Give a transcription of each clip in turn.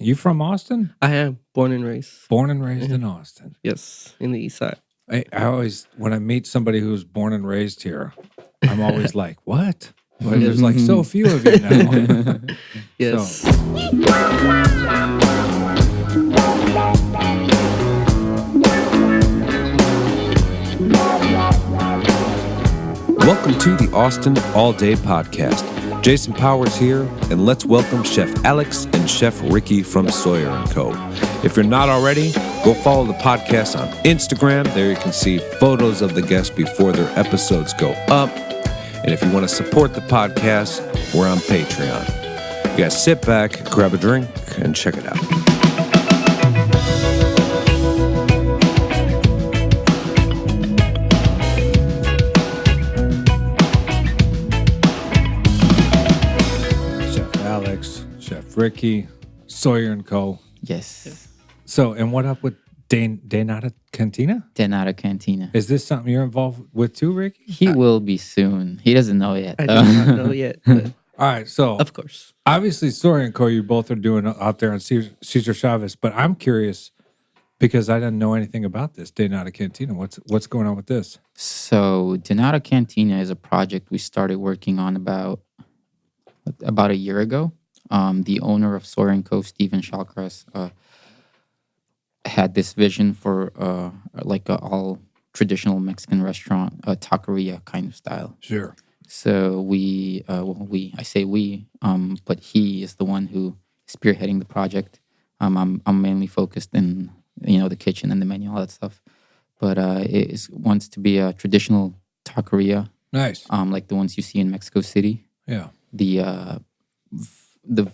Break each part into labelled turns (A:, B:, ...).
A: You from Austin?
B: I am born and raised.
A: Born and raised in Austin.
B: Yes, in the east side.
A: I always, when I meet somebody who's born and raised here, I'm always like, what? Well, there's like so few of you now.
B: Yes.
A: So,
C: welcome to the Austin All Day Podcast. Jason Powers here, and let's welcome Chef Alex and Chef Ricky from Sawyer & Co. If you're not already, go follow the podcast on Instagram. There you can see photos of the guests before their episodes go up. And if you want to support the podcast, we're on Patreon. You guys sit back, grab a drink, and check it out.
A: Chef Ricky, Sawyer & Co.
D: Yes.
A: So, and what up with Denata Cantina?
D: Denata Cantina.
A: Is this something you're involved with too, Ricky?
D: He will be soon. He doesn't know yet.
B: I do not know yet. But
A: All right, so
B: of course.
A: obviously Sawyer & Co. you both are doing out there on Cesar Chavez, but I'm curious because I didn't know anything about this Denata Cantina. What's going on with this?
D: So Denata Cantina is a project we started working on about a year ago. The owner of Sawyer & Co., Steven Shawcross, had this vision for like a all traditional Mexican restaurant, a taqueria kind of style.
A: Sure.
D: So I say we, but he is the one who is spearheading the project. I'm mainly focused in the kitchen and the menu, all that stuff. But it wants to be a traditional taqueria.
A: Nice.
D: Like the ones you see in Mexico City.
A: Yeah.
D: The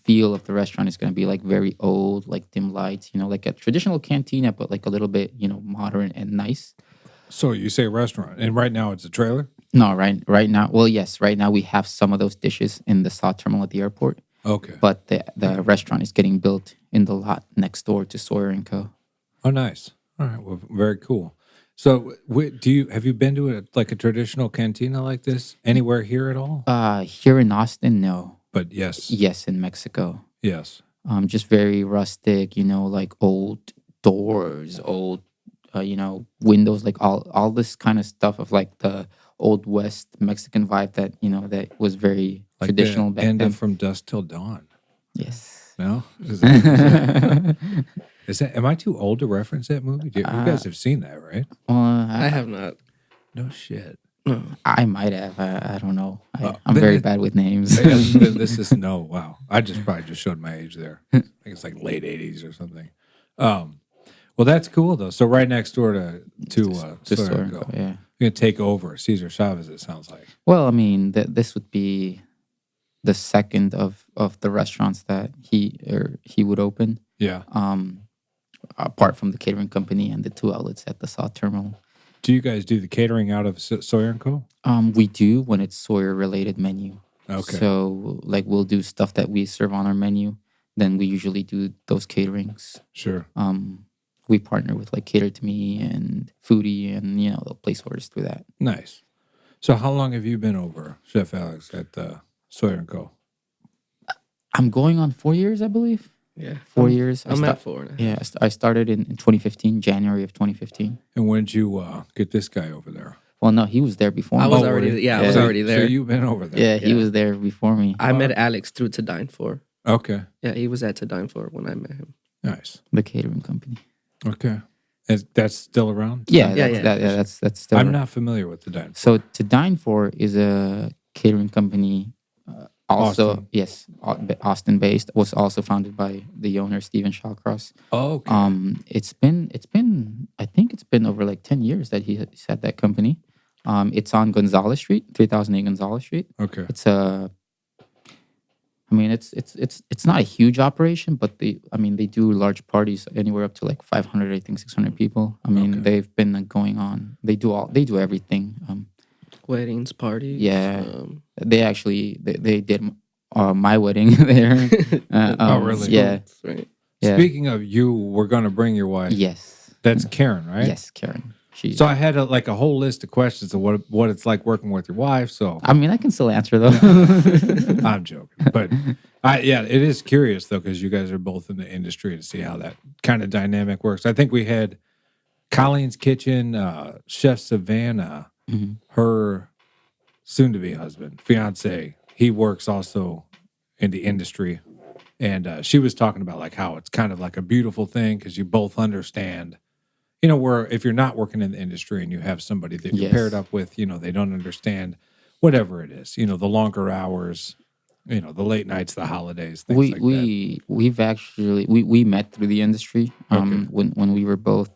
D: feel of the restaurant is going to be like very old, like dim lights, like a traditional cantina, but like a little bit, modern and nice.
A: So you say restaurant, and right now it's a trailer?
D: No, right now, well, yes, right now we have some of those dishes in the SAW terminal at the airport.
A: Okay.
D: But the restaurant is getting built in the lot next door to Sawyer & Co.
A: Oh, nice. All right. Well, very cool. So, have you been to a traditional cantina like this anywhere here at all?
D: Here in Austin, no.
A: But yes.
D: Yes, in Mexico.
A: Yes.
D: Just very rustic, like old doors, old, windows, like all this kind of stuff of like the old West Mexican vibe that, that was very
A: like
D: traditional
A: the
D: back
A: end
D: then.
A: of From Dusk Till Dawn.
D: Yes.
A: No? Am I too old to reference that movie? You guys have seen that, right?
B: I have not.
A: No shit.
D: I might have. I don't know. I'm very bad with names.
A: This is wow. I probably just showed my age there. I think it's like late 80s or something. Well, that's cool though. So right next door to Sawyer & Co.
D: Yeah.
A: You're gonna take over Cesar Chavez. It sounds like.
D: Well, I mean, this would be the second of the restaurants that he would open.
A: Yeah.
D: Apart from the catering company and the 2 outlets at the SAW terminal.
A: Do you guys do the catering out of Sawyer & Co.?
D: We do when it's Sawyer-related menu.
A: Okay.
D: So, like, we'll do stuff that we serve on our menu. Then we usually do those caterings.
A: Sure.
D: We partner with, like, Cater to Me and Foodie, and, they'll place orders through that.
A: Nice. So how long have you been over, Chef Alex, at Sawyer & Co.?
D: I'm going on 4 years, I believe.
B: Yeah.
D: 4 years.
B: I'm at 4 now.
D: Yeah, I started in 2015, January of 2015.
A: And when did you get this guy over there?
D: Well, no, he was there before me.
B: I was already there.
A: So you've been over there.
D: Yeah, he was there before me.
B: I met Alex through To Dine For.
A: Okay.
B: Yeah, he was at To Dine For when I met him.
A: Nice.
D: The catering company.
A: Okay. That's still around?
D: Yeah, that's still
A: I'm
D: around.
A: not familiar with The Dine For.
D: So To Dine For is a catering company. Also,
A: Austin.
D: yes, Austin-based. Was also founded by the owner Steven Shawcross.
A: Oh, okay.
D: It's been. I think it's been over like 10 years that he's had that company. It's on Gonzalez Street, 3008 Gonzalez Street.
A: Okay.
D: It's it's not a huge operation, but they do large parties anywhere up to like 500, I think 600 people.
A: Okay.
D: They've been going on. They do everything.
B: Weddings, parties.
D: Yeah. They did my wedding there.
A: Oh, really?
D: Yeah.
B: Right.
D: Yeah.
A: Speaking of you, we're going to bring your wife.
D: Yes.
A: That's Karen, right?
D: Yes, Karen.
A: So I had like a whole list of questions of what it's like working with your wife. So
D: I mean, I can still answer though.
A: I'm joking, but it is curious though because you guys are both in the industry to see how that kind of dynamic works. I think we had Colleen's Kitchen, Chef Savannah,
D: Mhm.
A: her soon-to-be husband, fiance. He works also in the industry, and she was talking about like how it's kind of like a beautiful thing because you both understand. Where if you're not working in the industry and you have somebody that you're paired
D: Yes.
A: up with, they don't understand whatever it is, the longer hours, the late nights, the holidays, things like that.
D: We've actually we met through the industry
A: Okay.
D: when we were both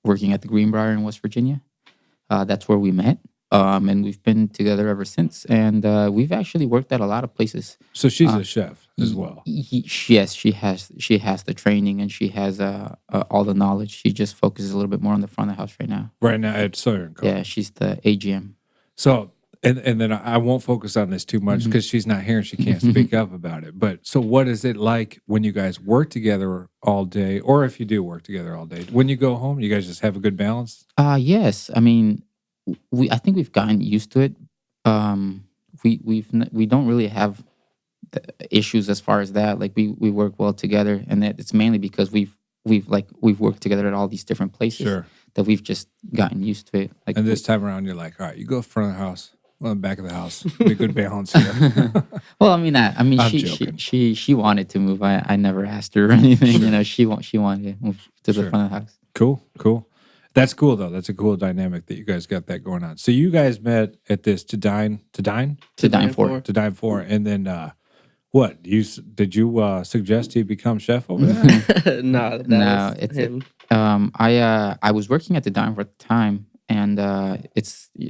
D: working at the Greenbrier in West Virginia. That's where we met, and we've been together ever since. And we've actually worked at a lot of places.
A: So she's a chef as well.
D: Yes, she has the training and she has all the knowledge. She just focuses a little bit more on the front of the house right now.
A: Right now at Sawyer & Co.
D: Yeah, she's the AGM.
A: So, and then I won't focus on this too much because she's not here and she can't speak up about it. But so what is it like when you guys work together all day, or if you do work together all day? When you go home, you guys just have a good balance?
D: Yes. I mean, I think we've gotten used to it. We don't really have issues as far as that. Like we work well together, and it's mainly because we've worked together at all these different places
A: Sure.
D: that we've just gotten used to it. Like
A: And this time around, you're like, all right, you go front of the house, well, back of the house. Be a good balance here.
D: well, I mean,
A: I'm joking.
D: she wanted to move. I never asked her or anything. She wanted to move to the
A: Sure.
D: front of the house.
A: Cool. That's cool though. That's a cool dynamic that you guys got that going on. So you guys met at this to dine
D: To dine for.
A: and then what? Did you suggest he become chef over there?
B: No, that
D: No,
B: was
D: it's
B: him.
D: I was working at the dine for at the time, and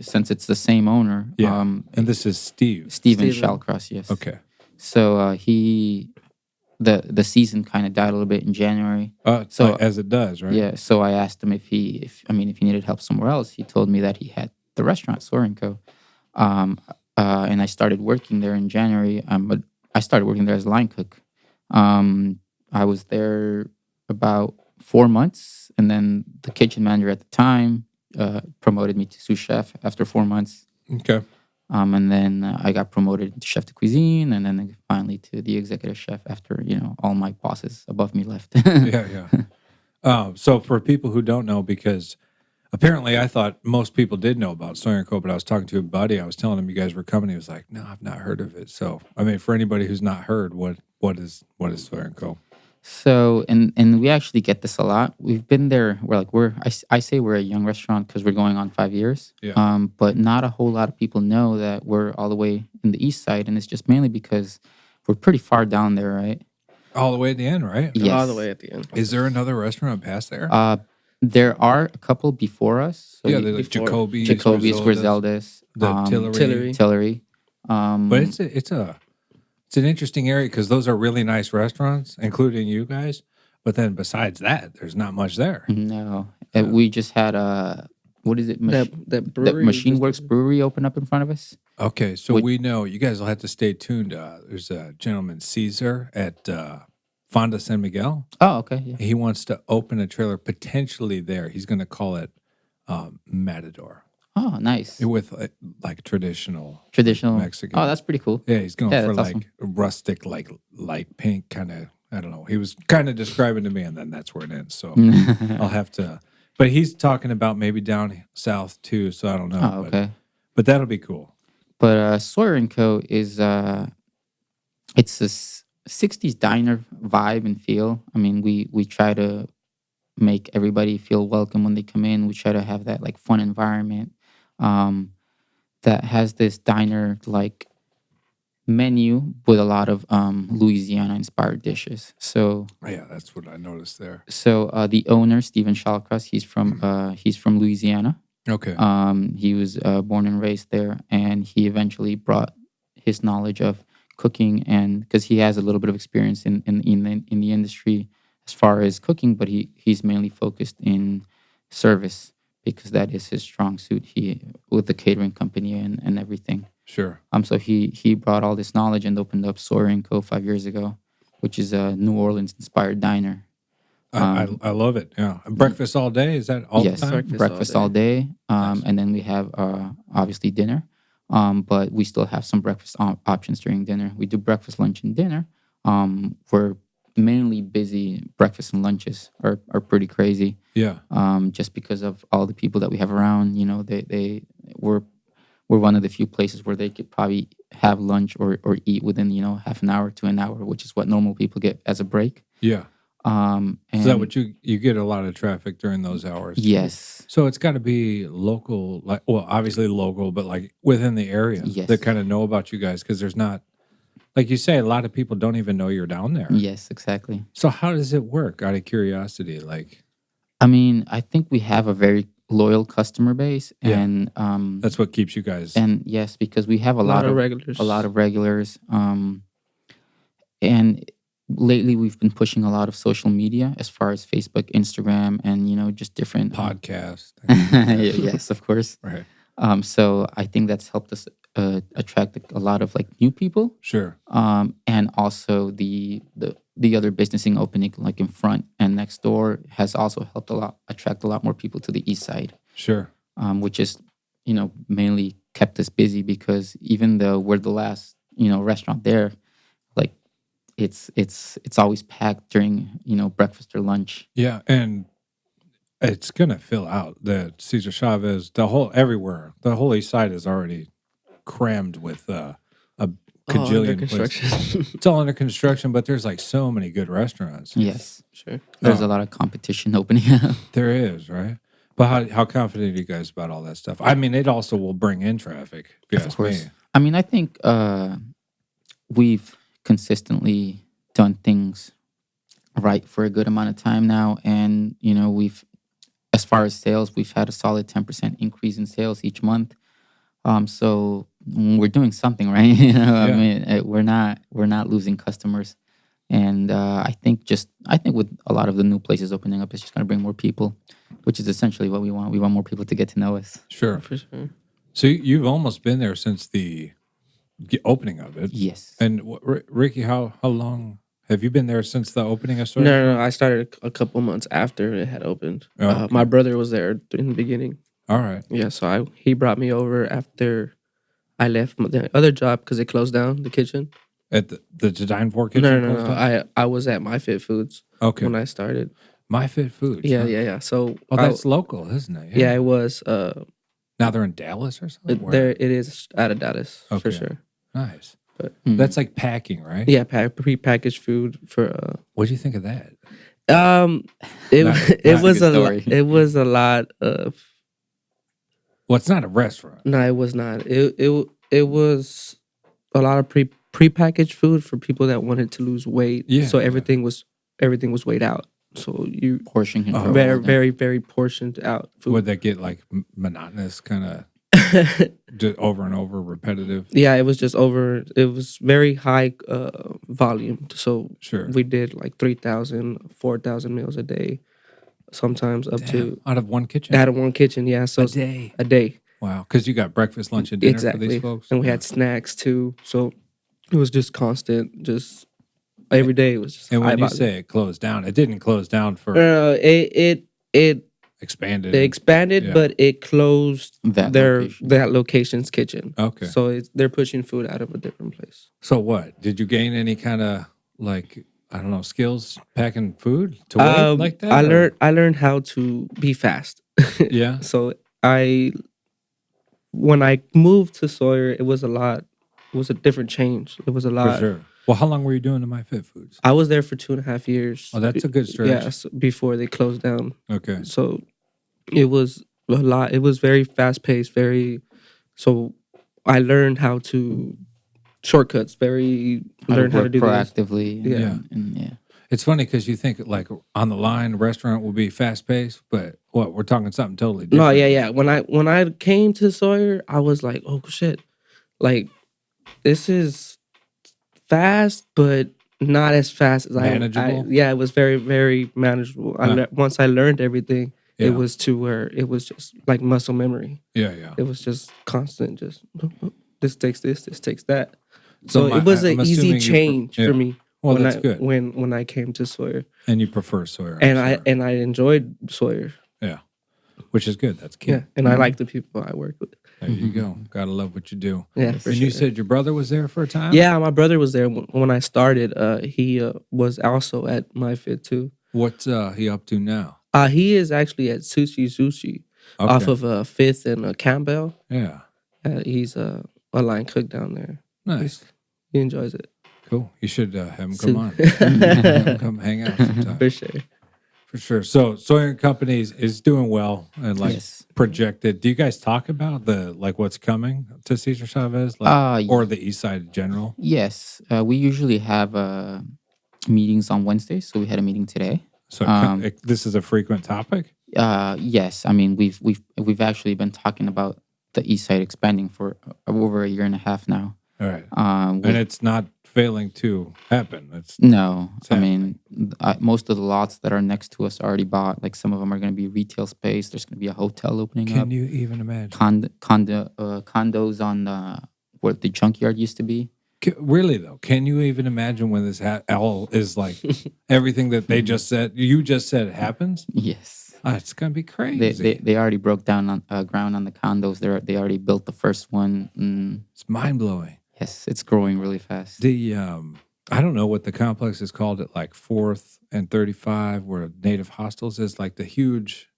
D: since it's the same owner.
A: Yeah. And this is Steve.
D: Steven
B: Steven.
D: Shallcross, yes.
A: Okay.
D: So the season kind of died a little bit in January.
A: So as it does, right?
D: Yeah. So I asked him if he needed help somewhere else. He told me that he had the restaurant Sawyer & Co. And I started working there in January. But I started working there as a line cook. I was there about 4 months, and then the kitchen manager at the time promoted me to sous chef after 4 months.
A: Okay.
D: And then I got promoted to chef de cuisine, and then finally to the executive chef after all my bosses above me left.
A: Yeah. So for people who don't know, because apparently I thought most people did know about Sawyer & Co., but I was talking to a buddy. I was telling him you guys were coming. He was like, "No, I've not heard of it." So I mean, for anybody who's not heard, what is Sawyer & Co.?
D: So and we actually get this a lot. We've been there. I say we're a young restaurant because we're going on 5 years.
A: Yeah.
D: But not a whole lot of people know that we're all the way in the east side, and it's just mainly because we're pretty far down there, right?
A: All the way at the end, right?
D: Yes.
B: All the way at the end.
A: Is there another restaurant past there?
D: There are a couple before us. So
A: yeah, they're like
B: before-
A: Jacoby's,
D: Jacoby's, Griselda's,
A: the Tillery.
D: Tillery.
A: But it's an interesting area because those are really nice restaurants, including you guys. But then besides that, there's not much there.
D: No, we just had what is it?
B: That brewery.
D: Machine Works Brewery open up in front of us.
A: Okay, so we know you guys will have to stay tuned. There's a gentleman, Caesar, at Fonda San Miguel.
D: Oh, okay. Yeah.
A: He wants to open a trailer potentially there. He's going to call it Matador
D: Oh, nice.
A: with like traditional Mexican.
D: Oh, that's pretty cool.
A: Yeah, he's going
D: Yeah,
A: for
D: that's
A: like rustic, like light pink kind of. I don't know. He was kind of describing to me, and then that's where it ends. So I'll have to. But he's talking about maybe down south too. So I don't know.
D: Oh, okay.
A: But that'll be cool.
D: But Sawyer & Co. is it's a 60s diner vibe and feel. I mean, we try to make everybody feel welcome when they come in. We try to have that like fun environment that has this diner like menu with a lot of Louisiana inspired dishes. So
A: Yeah, that's what I noticed there.
D: so the owner Steven Shallcross, he's from Louisiana.
A: Okay.
D: He was born and raised there, and he eventually brought his knowledge of cooking, and because he has a little bit of experience in the industry as far as cooking, but he's mainly focused in service because that is his strong suit. He with the catering company and everything.
A: Sure.
D: So he brought all this knowledge and opened up Sawyer & Co. 5 years ago, which is a New Orleans inspired diner.
A: I love it. Yeah. Breakfast all day? Is that all
D: Yes,
A: the time?
D: breakfast all day.
A: Nice.
D: And then we have obviously dinner. But we still have some breakfast options during dinner. We do breakfast, lunch, and dinner. We're mainly busy. Breakfast and lunches are pretty crazy.
A: Yeah.
D: Just because of all the people that we have around. You know, we're one of the few places where they could probably have lunch or eat within half an hour to an hour, which is what normal people get as a break.
A: Yeah.
D: And
A: Is that what you get a lot of traffic during those hours?
D: Yes.
A: So it's got to be local, like, well, obviously local, but like within the area
D: Yes.
A: that kind of know about you guys, because there's not, like you say, a lot of people don't even know you're down there.
D: Yes, exactly.
A: So how does it work? Out of curiosity, like,
D: I mean, I think we have a very loyal customer base,
A: Yeah.
D: and
A: that's what keeps you guys.
D: and yes, because we have a lot of
B: regulars.
D: a lot of regulars. And lately we've been pushing a lot of social media as far as Facebook, Instagram, and just different
A: Podcast.
D: yes, of course.
A: Right.
D: So I think that's helped us attract a lot of like new people.
A: Sure.
D: And also the other businessing opening like in front and next door has also helped attract a lot more people to the east side.
A: Sure.
D: Which is mainly kept us busy, because even though we're the last restaurant there, like it's always packed during breakfast or lunch.
A: Yeah, and it's gonna fill out. The Cesar Chavez, everywhere, the whole east side is already crammed with a
B: under
A: cajillion
B: construction.
A: places. It's all under construction, but there's like so many good restaurants.
D: Yes,
B: Sure.
D: there's a lot of competition opening up.
A: There is, right? But how confident are you guys about all that stuff? I mean, it also will bring in traffic, if you
D: Of
A: ask
D: course.
A: me.
D: I mean, I think we've consistently done things right for a good amount of time now, and as far as sales, we've had a solid 10% increase in sales each month. So we're doing something right. I
A: Yeah.
D: mean, we're not losing customers, and I think with a lot of the new places opening up, it's just going to bring more people, which is essentially what we want. We want more people to get to know us.
A: Sure.
B: For sure.
A: So you've almost been there since the opening of it.
D: Yes.
A: And Ricky, how long have you been there since the opening of Sawyer?
B: No. I started a couple months after it had opened.
A: Oh, okay.
B: My brother was there in the beginning.
A: All right.
B: Yeah, so he brought me over after I left the other job because it closed down the kitchen.
A: At the To Dine For kitchen?
B: No.
A: closed down?
B: I was at My Fit Foods
A: Okay.
B: when I started.
A: My Fit Foods.
B: Yeah,
A: huh?
B: yeah. So
A: Oh, that's local, isn't it?
B: yeah, it was.
A: Now they're in Dallas or something? Where?
B: There it is out of Dallas
A: Okay.
B: for sure.
A: Nice.
B: But
A: That's like packing, right?
B: yeah, prepackaged food for.
A: What do you think of that?
B: It
A: Not-
B: it
A: not a
B: was
D: good
B: a
D: story.
B: it was a lot of.
A: Well, it's not a restaurant.
B: No, it was not. It was a lot of prepackaged food for people that wanted to lose weight.
A: Yeah,
B: So
A: yeah.
B: everything was weighed out. So you
D: Portion control.
B: very very very portioned out food.
A: Would that get like monotonous, kind of just over and over, repetitive?
B: Yeah, it was just over. It was very high volume. So
A: Sure.
B: we did like 3,000, 4,000 meals a day, sometimes up to
A: Out of one kitchen?
B: out of one kitchen. Yeah, so
A: a day.
B: a day.
A: Wow. Because you got breakfast, lunch, and dinner
B: Exactly.
A: for these folks?
B: And we had snacks too. So it was just constant, just every day. It was just
A: And
B: high
A: when you
B: volume.
A: say it closed down, it didn't close down for
B: It
A: expanded.
B: they expanded,
A: Yeah.
B: but it closed
D: That location.
B: that location's kitchen.
A: Okay.
B: So they're pushing food out of a different place.
A: So what? Did you gain any kind of like, I don't know, skills packing food to wait like that?
B: I learned how to be fast.
A: Yeah.
B: So when I moved to Sawyer, it was a lot. It was a different change. It was a
A: For
B: lot.
A: sure. Well, how long were you doing the My Fit Foods?
B: I was there for 2.5 years.
A: Oh, that's a good stretch.
B: Yes, before they closed down.
A: Okay.
B: So it was a lot. It was very fast paced. So I learned how to shortcuts. Learned how to
D: work
B: do this.
D: proactively.
B: Yeah.
D: And yeah.
A: It's funny because you think like on the line restaurant will be fast paced, but we're talking something totally different.
B: No, yeah. When I came to Sawyer, I was like, oh shit, like this is fast, but not as fast as
A: Manageable?
B: yeah, it was very very manageable. Once I learned everything,
A: Yeah.
B: it was to where it was just like muscle memory.
A: Yeah.
B: It was just constant. Just this takes this takes that.
A: So
B: So it was
A: I'm
B: an easy
A: assuming
B: change
A: yeah.
B: for me.
A: Well,
B: when
A: that's
B: I
A: good.
B: when I came to Sawyer,
A: And you prefer Sawyer. I'm
B: and
A: sure.
B: I enjoyed Sawyer.
A: Yeah. Which is good. That's key.
B: Yeah, and I like the people I work with.
A: There you go. Gotta love what you do.
B: Yeah,
D: Yes.
B: for
A: And
B: sure.
A: you said your brother was there for a time?
B: Yeah, my brother was there when I started. He was also at my fit too.
A: What's he up to now?
B: He is actually at Sushi off
A: Okay.
B: of Fifth and Campbell.
A: Yeah.
B: He's a line cook down there.
A: Nice.
B: He enjoys it.
A: Cool. You should have him
B: Su-
A: come on. Have him come hang out sometime.
B: For sure.
A: For sure. So Sawyer and Company is doing well and like
D: Yes.
A: projected. Do you guys talk about the like what's coming to Cesar Chavez, like or the East Side in general?
D: Yes. We usually have meetings on Wednesdays, so we had a meeting today.
A: So this is a frequent topic.
D: Yes. I mean, we've actually been talking about the East Side expanding for over a year and a half now.
A: All right.
D: And
A: And it's not failing to happen. It's
D: no, I
A: happening.
D: mean, most of the lots that are next to us are already bought. Like some of them are going to be retail space. There's going to be a hotel opening up.
A: Can you even imagine?
D: Condos on where the junkyard used to be.
A: Really though, can you even imagine when this all is like everything that they just said? You just said happens.
D: Yes,
A: It's gonna be crazy.
D: they already broke down on ground on the condos. They already built the first one.
A: It's mind blowing.
D: Yes, it's growing really fast.
A: The I don't know what the complex is called at like 4th and 35, where Native Hostels is, like the huge,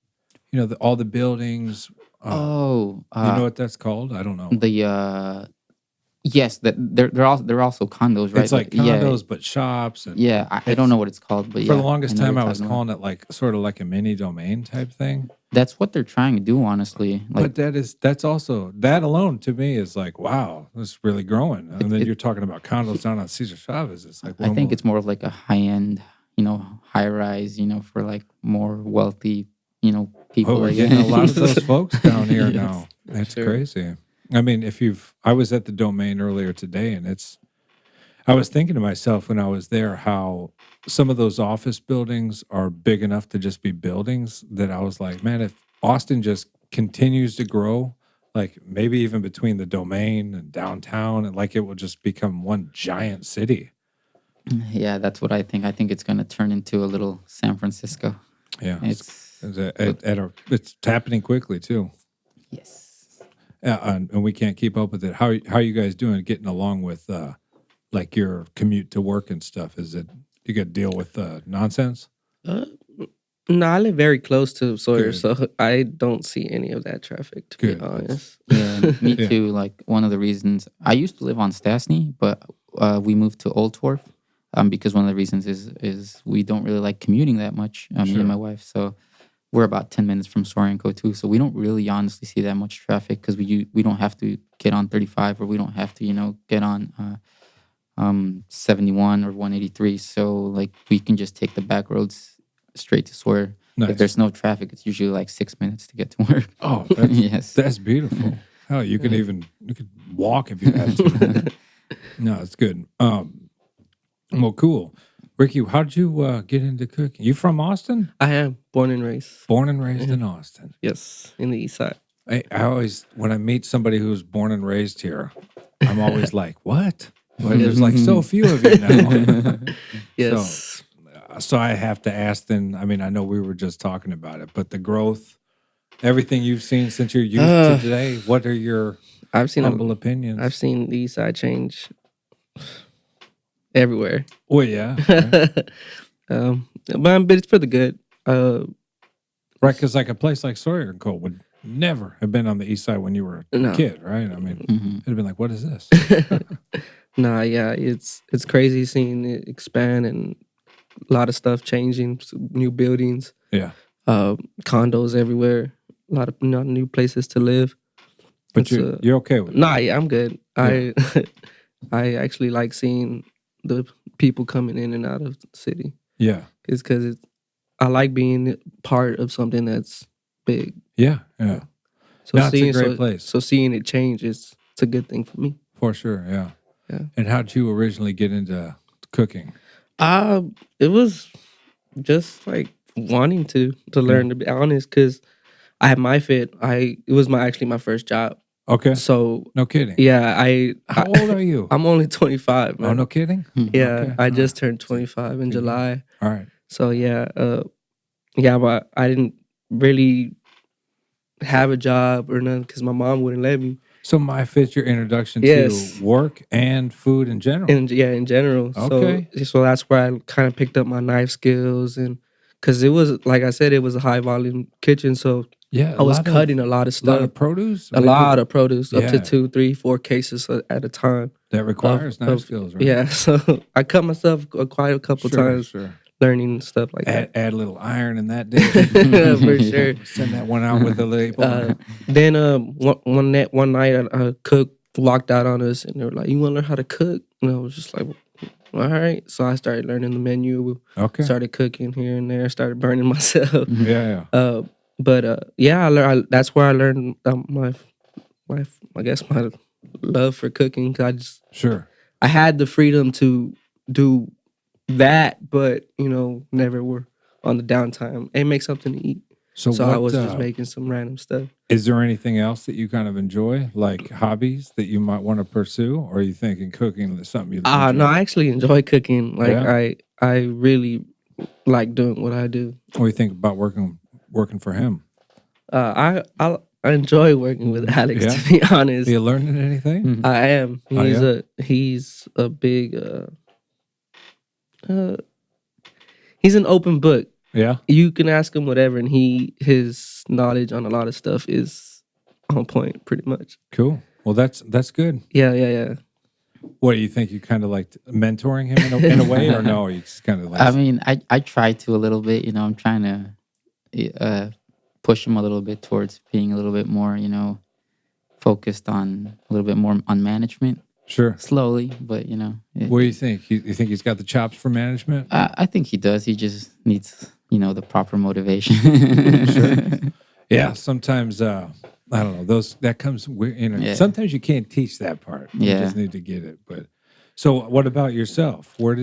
A: all the buildings. You know what that's called? I don't know.
D: Yes, that they're also condos, right?
A: It's like
D: But yeah,
A: condos, but shops. And
D: yeah. I don't know what it's called, but
A: for
D: yeah,
A: the longest
D: I know what
A: time, I
D: you're
A: was
D: talking about.
A: calling it like sort of like a mini domain type thing.
D: That's what they're trying to do, honestly. Like,
A: But that's also that alone to me is like, wow, this is really growing. And then you're talking about condos down on Cesar Chavez. It's like,
D: I think it's more of like a high end, high rise, for like more wealthy, people.
A: oh, we're
D: like
A: getting a lot of those folks down here
D: Yes.
A: now. That's
B: Sure.
A: crazy. I mean, I was at the domain earlier today, and I was thinking to myself when I was there how some of those office buildings are big enough to just be buildings that I was like, man, if Austin just continues to grow, like maybe even between the domain and downtown, and like it will just become one giant city.
D: Yeah, that's what I think. I think it's going to turn into a little San Francisco.
A: Yeah.
D: It's
A: It's happening quickly too.
D: yes.
A: And we can't keep up with it. How are you guys doing getting along with like your commute to work and stuff? Is it you got to deal with nonsense?
B: No, I live very close to Sawyer,
A: Good.
B: so I don't see any of that traffic, to
A: Good.
B: be honest.
D: Yeah, me
A: Yeah.
D: too. Like one of the reasons I used to live on Stastny, but we moved to Old Torf because one of the reasons is we don't really like commuting that much, me
A: Sure.
D: and my wife. So we're about 10 minutes from Sawyer and Co too. So we don't really honestly see that much traffic because we don't have to get on 35 or we don't have to get on 71 or 183. So like we can just take the back roads straight to Sawyer.
A: Nice.
D: If there's no traffic, it's usually like 6 minutes to get to work.
A: Oh, that's,
D: Yes.
A: that's beautiful. Oh, you could walk if you had to. No, it's good. Well, cool. Ricky, how did you get into cooking? You from Austin?
B: I am born and raised.
A: Born and raised in Austin.
B: Yes, in the East Side.
A: I always, when I meet somebody who's born and raised here, I'm always like, what? Well, there's like so few of you now.
B: Yes.
A: So I have to ask then, I mean, I know we were just talking about it, but the growth, everything you've seen since your youth to today, what are your
B: I've seen
A: humble opinions?
B: I've seen the East Side change everywhere.
A: Well, yeah. Right.
B: But it's for the good.
A: Right, because like a place like Sawyer and Co. would never have been on the east side when you were a
B: No.
A: kid, right? I mean,
D: Mhm.
A: it'd have been like, what is this?
B: Nah, yeah, it's crazy seeing it expand and a lot of stuff changing, new buildings,
A: Yeah.
B: condos everywhere, a lot of new places to live.
A: But
B: It's,
A: you're okay with it.
B: Nah, yeah, I'm good. I I actually like seeing the people coming in and out of the city.
A: Yeah.
B: It's because I like being part of something that's big.
A: Yeah. Yeah.
B: So
A: No, it's a great place.
B: So seeing it change it's a good thing for me.
A: For sure. Yeah.
B: Yeah.
A: And how'd you originally get into cooking?
B: It was just like wanting to learn, to be honest, because I had my fit. It was actually my first job.
A: Okay.
B: So
A: No kidding.
B: yeah,
A: How old are you?
B: I'm only 25, man.
A: Oh, no kidding?
B: Yeah,
A: Okay.
B: I
A: All
B: just
A: right.
B: turned 25 in
A: Good deal.
B: July.
A: All right.
B: So yeah, but I didn't really have a job or nothing because my mom wouldn't let me.
A: So my fit's your introduction
B: Yes.
A: to work and food in general.
B: In general.
A: Okay.
B: So that's where I kind of picked up my knife skills, and because it was, like I said, it was a high volume kitchen, so
A: Yeah,
B: I was cutting a lot of
A: lot
B: stuff,
A: of produce.
B: a lot of produce, up to
A: Yeah.
B: 2, 3, 4 cases at a time.
A: That requires knife skills, right?
B: Yeah, so I cut myself quite a couple times
A: Sure.
B: learning stuff like that.
A: Add a little iron in that dish.
B: For sure.
A: Send that one out with a label.
B: Then one night a cook locked out on us, and they were like, "You want to learn how to cook?" And I was just like, "All right." So I started learning the menu.
A: Okay.
B: Started cooking here and there. Started burning myself.
A: Yeah.
B: But yeah, that's where I learned my I guess my love for cooking. 'Cause
A: Sure.
B: I had the freedom to do that, but never were on the downtime and make something to eat.
A: So
B: So
A: what
B: I was just making some random stuff.
A: is there anything else that you kind of enjoy, like hobbies that you might want to pursue, or are you thinking cooking is something you enjoy?
B: No, I actually enjoy cooking. Like
A: Yeah?
B: I really like doing what I do.
A: What do you think about working for him?
B: I enjoy working with Alex.
A: Yeah?
B: To be honest,
A: Are you learning anything?
B: I am.
A: Oh, yeah?
B: He's a big he's an open book.
A: Yeah.
B: You can ask him whatever, and his knowledge on a lot of stuff is on point, pretty much.
A: Cool. Well, that's good.
B: Yeah.
A: What do you think? You kind of like mentoring him in a way, or no? Or you just kind of like
D: I mean, I try to a little bit. I'm trying to push him a little bit towards being a little bit more, focused on a little bit more on management.
A: Sure.
D: Slowly, but
A: What do you think? You think he's got the chops for management?
D: I think he does. He just needs, the proper motivation.
A: Sure. Yeah. Sometimes I don't know. That comes.
D: Yeah.
A: Sometimes you can't teach that part. You
D: Yeah.
A: just need to get it. But so, what about yourself? Where'd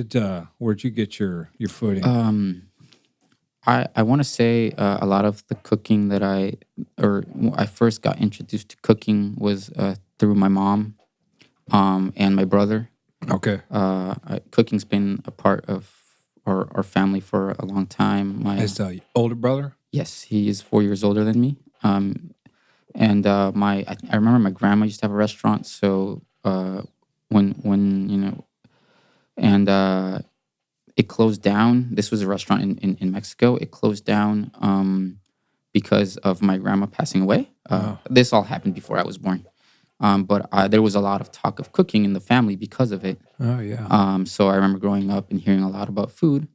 A: you get your footing?
D: I want to say a lot of the cooking that I first got introduced to cooking was through my mom, and my brother.
A: Okay.
D: Cooking's been a part of our family for a long time.
A: His older brother.
D: Yes, he is 4 years older than me. And I remember my grandma used to have a restaurant. So when it closed down. This was a restaurant in Mexico. It closed down because of my grandma passing away. This all happened before I was born. But there was a lot of talk of cooking in the family because of it.
A: Oh yeah.
D: So I remember growing up and hearing a lot about food.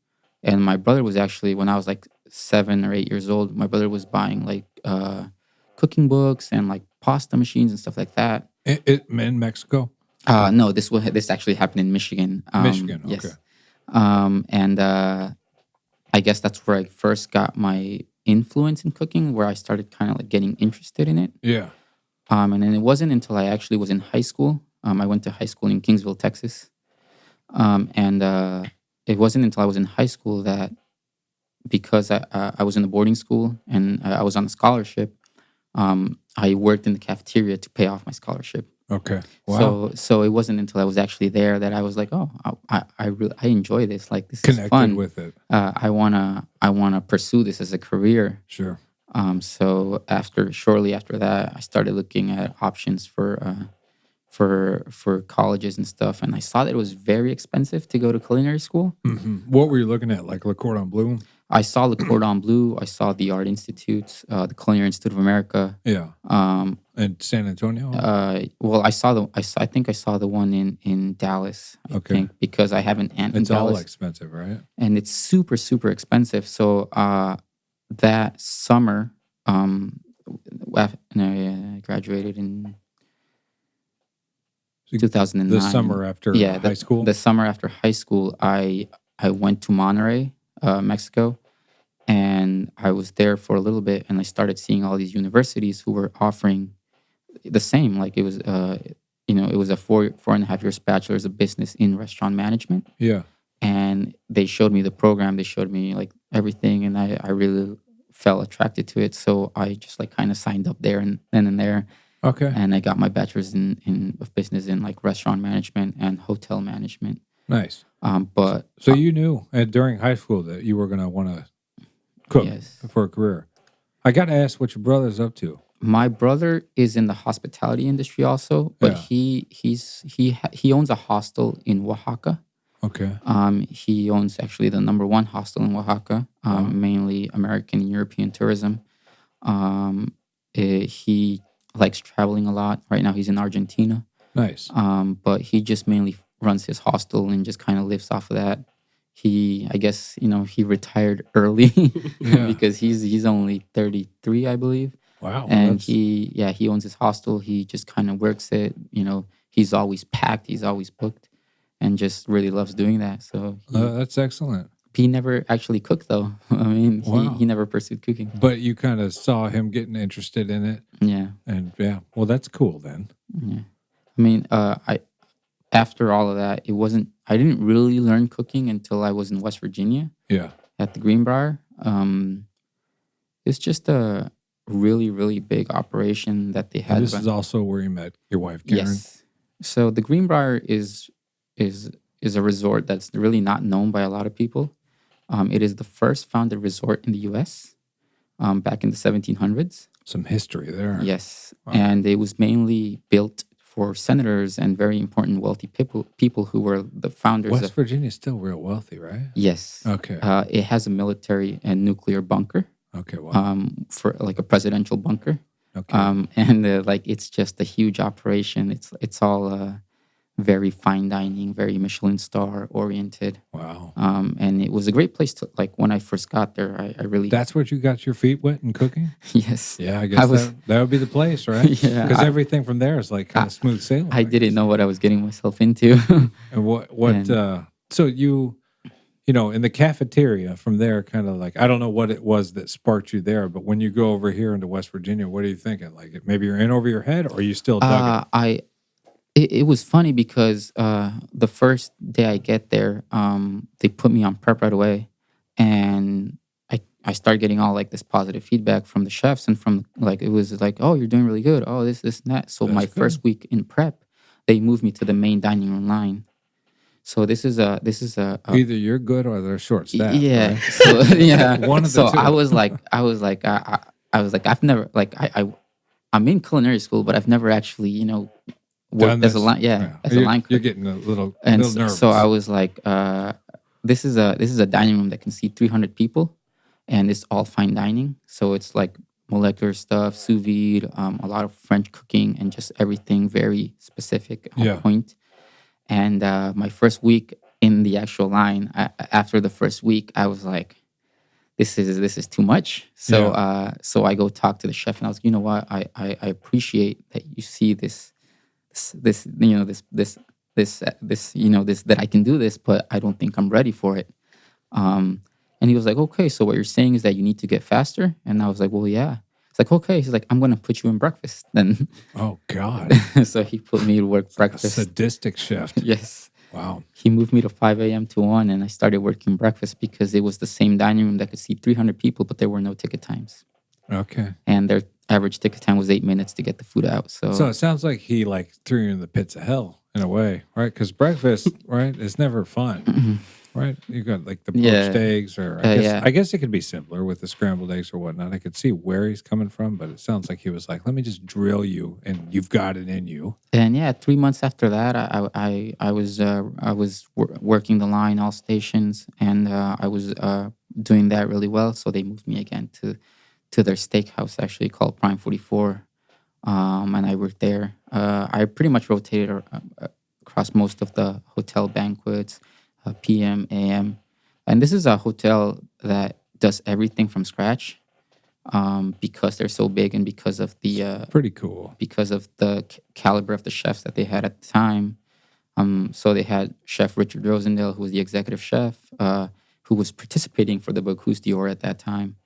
D: And my brother was actually, when I was like 7 or 8 years old, my brother was buying like cooking books and like pasta machines and stuff like that.
A: In Mexico.
D: No, this actually happened in Michigan.
A: Michigan. Okay.
D: Yes. And I guess that's where I first got my influence in cooking, where I started kind of like getting interested in it.
A: Yeah.
D: And then it wasn't until I actually was in high school. I went to high school in Kingsville, Texas. And it wasn't until I was in high school that, because I was in a boarding school and I was on a scholarship, I worked in the cafeteria to pay off my scholarship.
A: Okay. Wow.
D: So it wasn't until I was actually there that I was like, oh, I really enjoy this. Like, this
A: Connected
D: is fun.
A: with it.
D: I wanna pursue this as a career.
A: Sure.
D: So shortly after that, I started looking at options for colleges and stuff, and I saw that it was very expensive to go to culinary school.
A: Mm-hmm. What were you looking at? Like Le Cordon Bleu?
D: I saw Le Cordon Bleu. I saw the Art Institute, the Culinary Institute of America.
A: Yeah. And San Antonio?
D: Well, I think I saw the one in Dallas. I think, because I have an aunt in
A: It's
D: Dallas.
A: all expensive, right?
D: And it's super, super expensive. So that summer, I graduated in 2009.
A: The summer after high school?
D: The summer after high school, I went to Monterrey, Mexico, and I was there for a little bit, and I started seeing all these universities who were offering the same. Like, it was, it was a 4.5 years bachelor's of business in restaurant management.
A: Yeah.
D: And they showed me the program. They showed me like everything, and I really felt attracted to it. So I just like kind of signed up there and then and there.
A: Okay.
D: and I got my bachelor's in of business in like restaurant management and hotel management.
A: Nice.
D: But
A: So you knew during high school that you were going to want to cook
D: yes,
A: for a career. I got to ask what your brother's up to.
D: my brother is in the hospitality industry also, but
A: Yeah.
D: he owns a hostel in Oaxaca.
A: Okay.
D: He owns actually the number one hostel in Oaxaca, mainly American and European tourism. He likes traveling a lot. Right now, he's in Argentina.
A: Nice.
D: But he just mainly runs his hostel and just kind of lives off of that. I guess, he retired early
A: Yeah.
D: because he's only 33, I believe.
A: Wow.
D: And he owns his hostel. He just kind of works it. He's always packed. He's always booked, and just really loves doing that. So
A: That's excellent.
D: he never actually cooked though. I mean,
A: Wow.
D: he never pursued cooking.
A: But you kind of saw him getting interested in it,
D: Yeah,
A: and yeah, well, that's cool then.
D: yeah. I mean, I after all of that, it wasn't. I didn't really learn cooking until I was in West Virginia
A: Yeah.
D: at the Greenbrier. It's just a really, really big operation that they
A: And
D: had.
A: this is also where you met your wife, Karen.
D: Yes. So the Greenbrier is a resort that's really not known by a lot of people. It is the first founded resort in the U.S. Back in the 1700s.
A: Some history there.
D: Yes, and it was mainly built for senators and very important wealthy people who were the founders
A: West
D: of.
A: Virginia's still real wealthy, right?
D: Yes.
A: Okay.
D: It has a military and nuclear bunker.
A: Okay. Wow.
D: For like a presidential bunker.
A: Okay.
D: And like it's just a huge operation. It's all very fine dining, very Michelin star oriented.
A: Wow.
D: And it was a great place to, like, when I first got there. I really
A: That's where you got your feet wet in cooking?
D: yes.
A: Yeah, I guess that would be the place, right?
D: Yeah,
A: Because everything from there is like kind of smooth sailing.
D: I didn't know what I was getting myself into.
A: And so you in the cafeteria from there, kind of like, I don't know what it was that sparked you there, but when you go over here into West Virginia, what are you thinking? Like maybe you're in over your head, or you still dug it?
D: It was funny because the first day I get there, they put me on prep right away, and I started getting all like this positive feedback from the chefs and from like, it was like, oh, you're doing really good. Oh, this and that. So my first week in prep, they moved me to the main dining room line. So this is a
A: Either you're good or they're short staffed.
D: yeah.
A: Right?
D: So yeah.
A: One of the
D: So
A: two.
D: I was like, I've never like I'm in culinary school, but I've never actually worked as a line. Yeah, as a line cook.
A: You're getting a little nervous.
D: So I was like, this is a dining room that can seat 300 people, and it's all fine dining. So it's like molecular stuff, sous vide, a lot of French cooking, and just everything very specific on point. And my first week in the actual line, after the first week, I was like, this is too much. So so I go talk to the chef, and I was, you know what, I appreciate that you see this that I can do this, but I don't think I'm ready for it. And he was like, okay, so what you're saying is that you need to get faster? And I was like, well, yeah. It's like, okay. He's like, I'm going to put you in breakfast then.
A: Oh, God.
D: So he put me to work breakfast.
A: A sadistic chef.
D: Yes.
A: Wow.
D: He moved me to 5 a.m. to 1, and I started working breakfast because it was the same dining room that could seat 300 people, but there were no ticket times.
A: Okay.
D: And their average ticket time was 8 minutes to get the food out. So
A: it sounds like he like threw you in the pits of hell in a way, right? Because breakfast, right, is never fun, right? You got like the poached eggs, or I guess it could be simpler with the scrambled eggs or whatnot. I could see where he's coming from, but it sounds like he was like, "Let me just drill you, and you've got it in you."
D: And 3 months after that, I was working the line, all stations, and I was doing that really well. So they moved me again to their steakhouse, actually called Prime 44, and I worked there. I pretty much rotated across most of the hotel banquets, PM, AM, and this is a hotel that does everything from scratch, because they're so big and because of the
A: pretty cool,
D: because of the caliber of the chefs that they had at the time. So they had Chef Richard Rosendale, who was the executive chef, who was participating for the Bocuse d'Or at that time.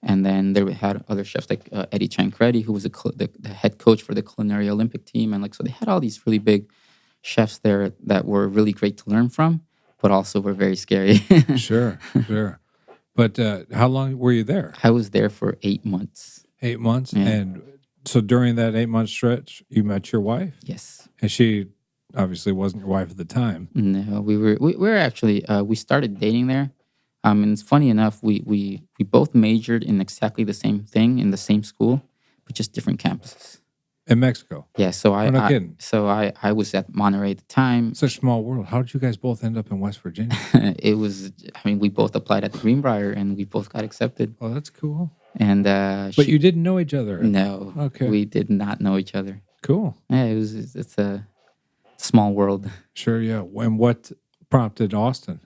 D: And then they had other chefs like Eddie Chancredi, who was the head coach for the Culinary Olympic team. And so they had all these really big chefs there that were really great to learn from, but also were very scary.
A: Sure. But how long were you there?
D: I was there for 8 months.
A: 8 months?
D: Yeah.
A: And So during that 8-month stretch, you met your wife,
D: Yes.
A: and she obviously wasn't your wife at the time.
D: No, we were actually we started dating there. And it's funny enough, we both majored in exactly the same thing in the same school, but just different campuses.
A: In Mexico.
D: Yeah, so
A: Oh, no kidding.
D: I was at Monterey at the time.
A: It's a small world. How did you guys both end up in West Virginia?
D: It was, I mean, we both applied at the Greenbrier and we both got accepted.
A: Oh, that's cool.
D: And
A: But you didn't know each other.
D: no,
A: Okay.
D: we did not know each other.
A: Cool.
D: Yeah, it's a small world.
A: Sure, yeah. And what prompted Austin?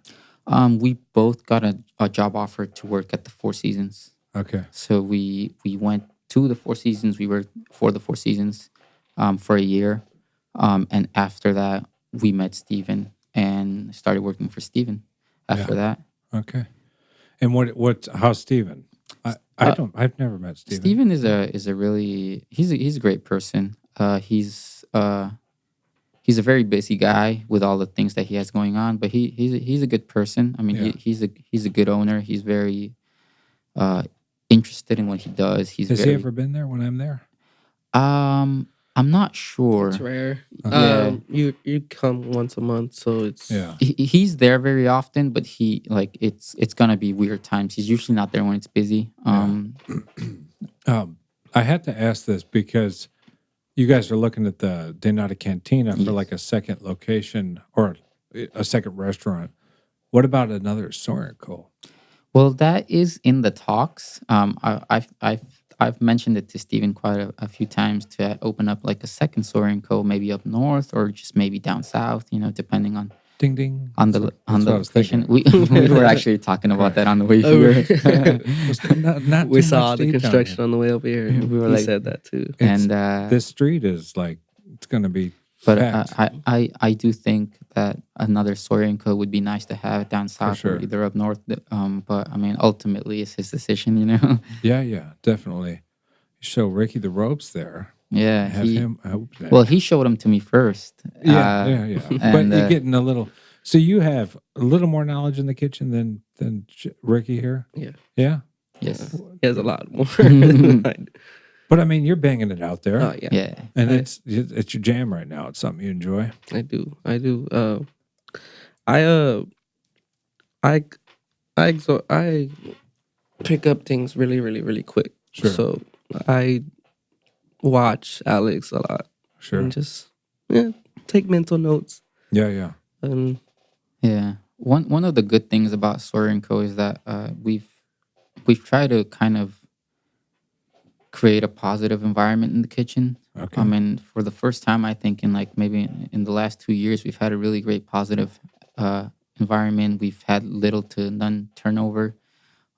D: We both got a job offer to work at the Four Seasons.
A: Okay.
D: So we went to the Four Seasons. We worked for the Four Seasons for a year. And after that, we met Steven and started working for Steven after that.
A: Okay. And how's Steven? I've never met Steven.
D: Steven is a really he's a great person. He's a very busy guy with all the things that he has going on, but he's a good person. I mean,
A: Yeah.
D: he's a good owner. He's very interested in what he does.
A: Has he ever been there when I'm there?
D: I'm not sure.
B: It's rare.
D: Yeah.
B: You come once a month, so it's
A: Yeah.
D: He's there very often, but it's gonna be weird times. He's usually not there when it's busy.
A: I had to ask this because you guys are looking at the De Nada Cantina for
D: Yes.
A: like a second location or a second restaurant. What about another Sawyer & Co?
D: Well, that is in the talks. I've mentioned it to Steven quite a few times to open up like a second Sawyer & Co, maybe up north or just maybe down south. Depending on
A: Ding ding.
D: on
A: That's
D: the
A: what I was
D: location.
A: thinking.
D: We were actually talking about that on the way
B: Oh,
D: here.
A: Not
B: we
A: too
B: saw
A: much
B: the
A: deep down
B: construction
A: here.
B: on the way over here.
D: We were
B: He
D: like-
B: said that too.
A: It's-
D: And
A: This street is like it's going to be.
D: but
A: packed.
D: I do think that another Sawyer & Co would be nice to have down south
A: sure.
D: or either up north. But I mean, ultimately, it's his decision.
A: Yeah, definitely. Show Ricky the ropes there.
D: Yeah.
A: Have him. I hope that.
D: Well, he showed them to me first.
A: Yeah. But
D: and,
A: you're getting a little. So you have a little more knowledge in the kitchen than Ricky here.
B: Yeah.
A: Yeah.
D: Yes.
B: He has a lot more. than I do.
A: But I mean, you're banging it out there.
B: Oh yeah,
D: Yeah.
A: And
B: I-
A: it's your jam right now. It's something you enjoy.
B: I do. I pick up things really, really, really quick.
A: Sure.
B: So I watch Alex a lot
A: Sure.
B: and just take mental notes.
A: Yeah.
B: And
D: Yeah. One of the good things about Sawyer & Co is that we've tried to kind of create a positive environment in the kitchen.
A: Okay.
D: I mean, for the first time, I think in like maybe in the last 2 years, we've had a really great positive environment. We've had little to none turnover.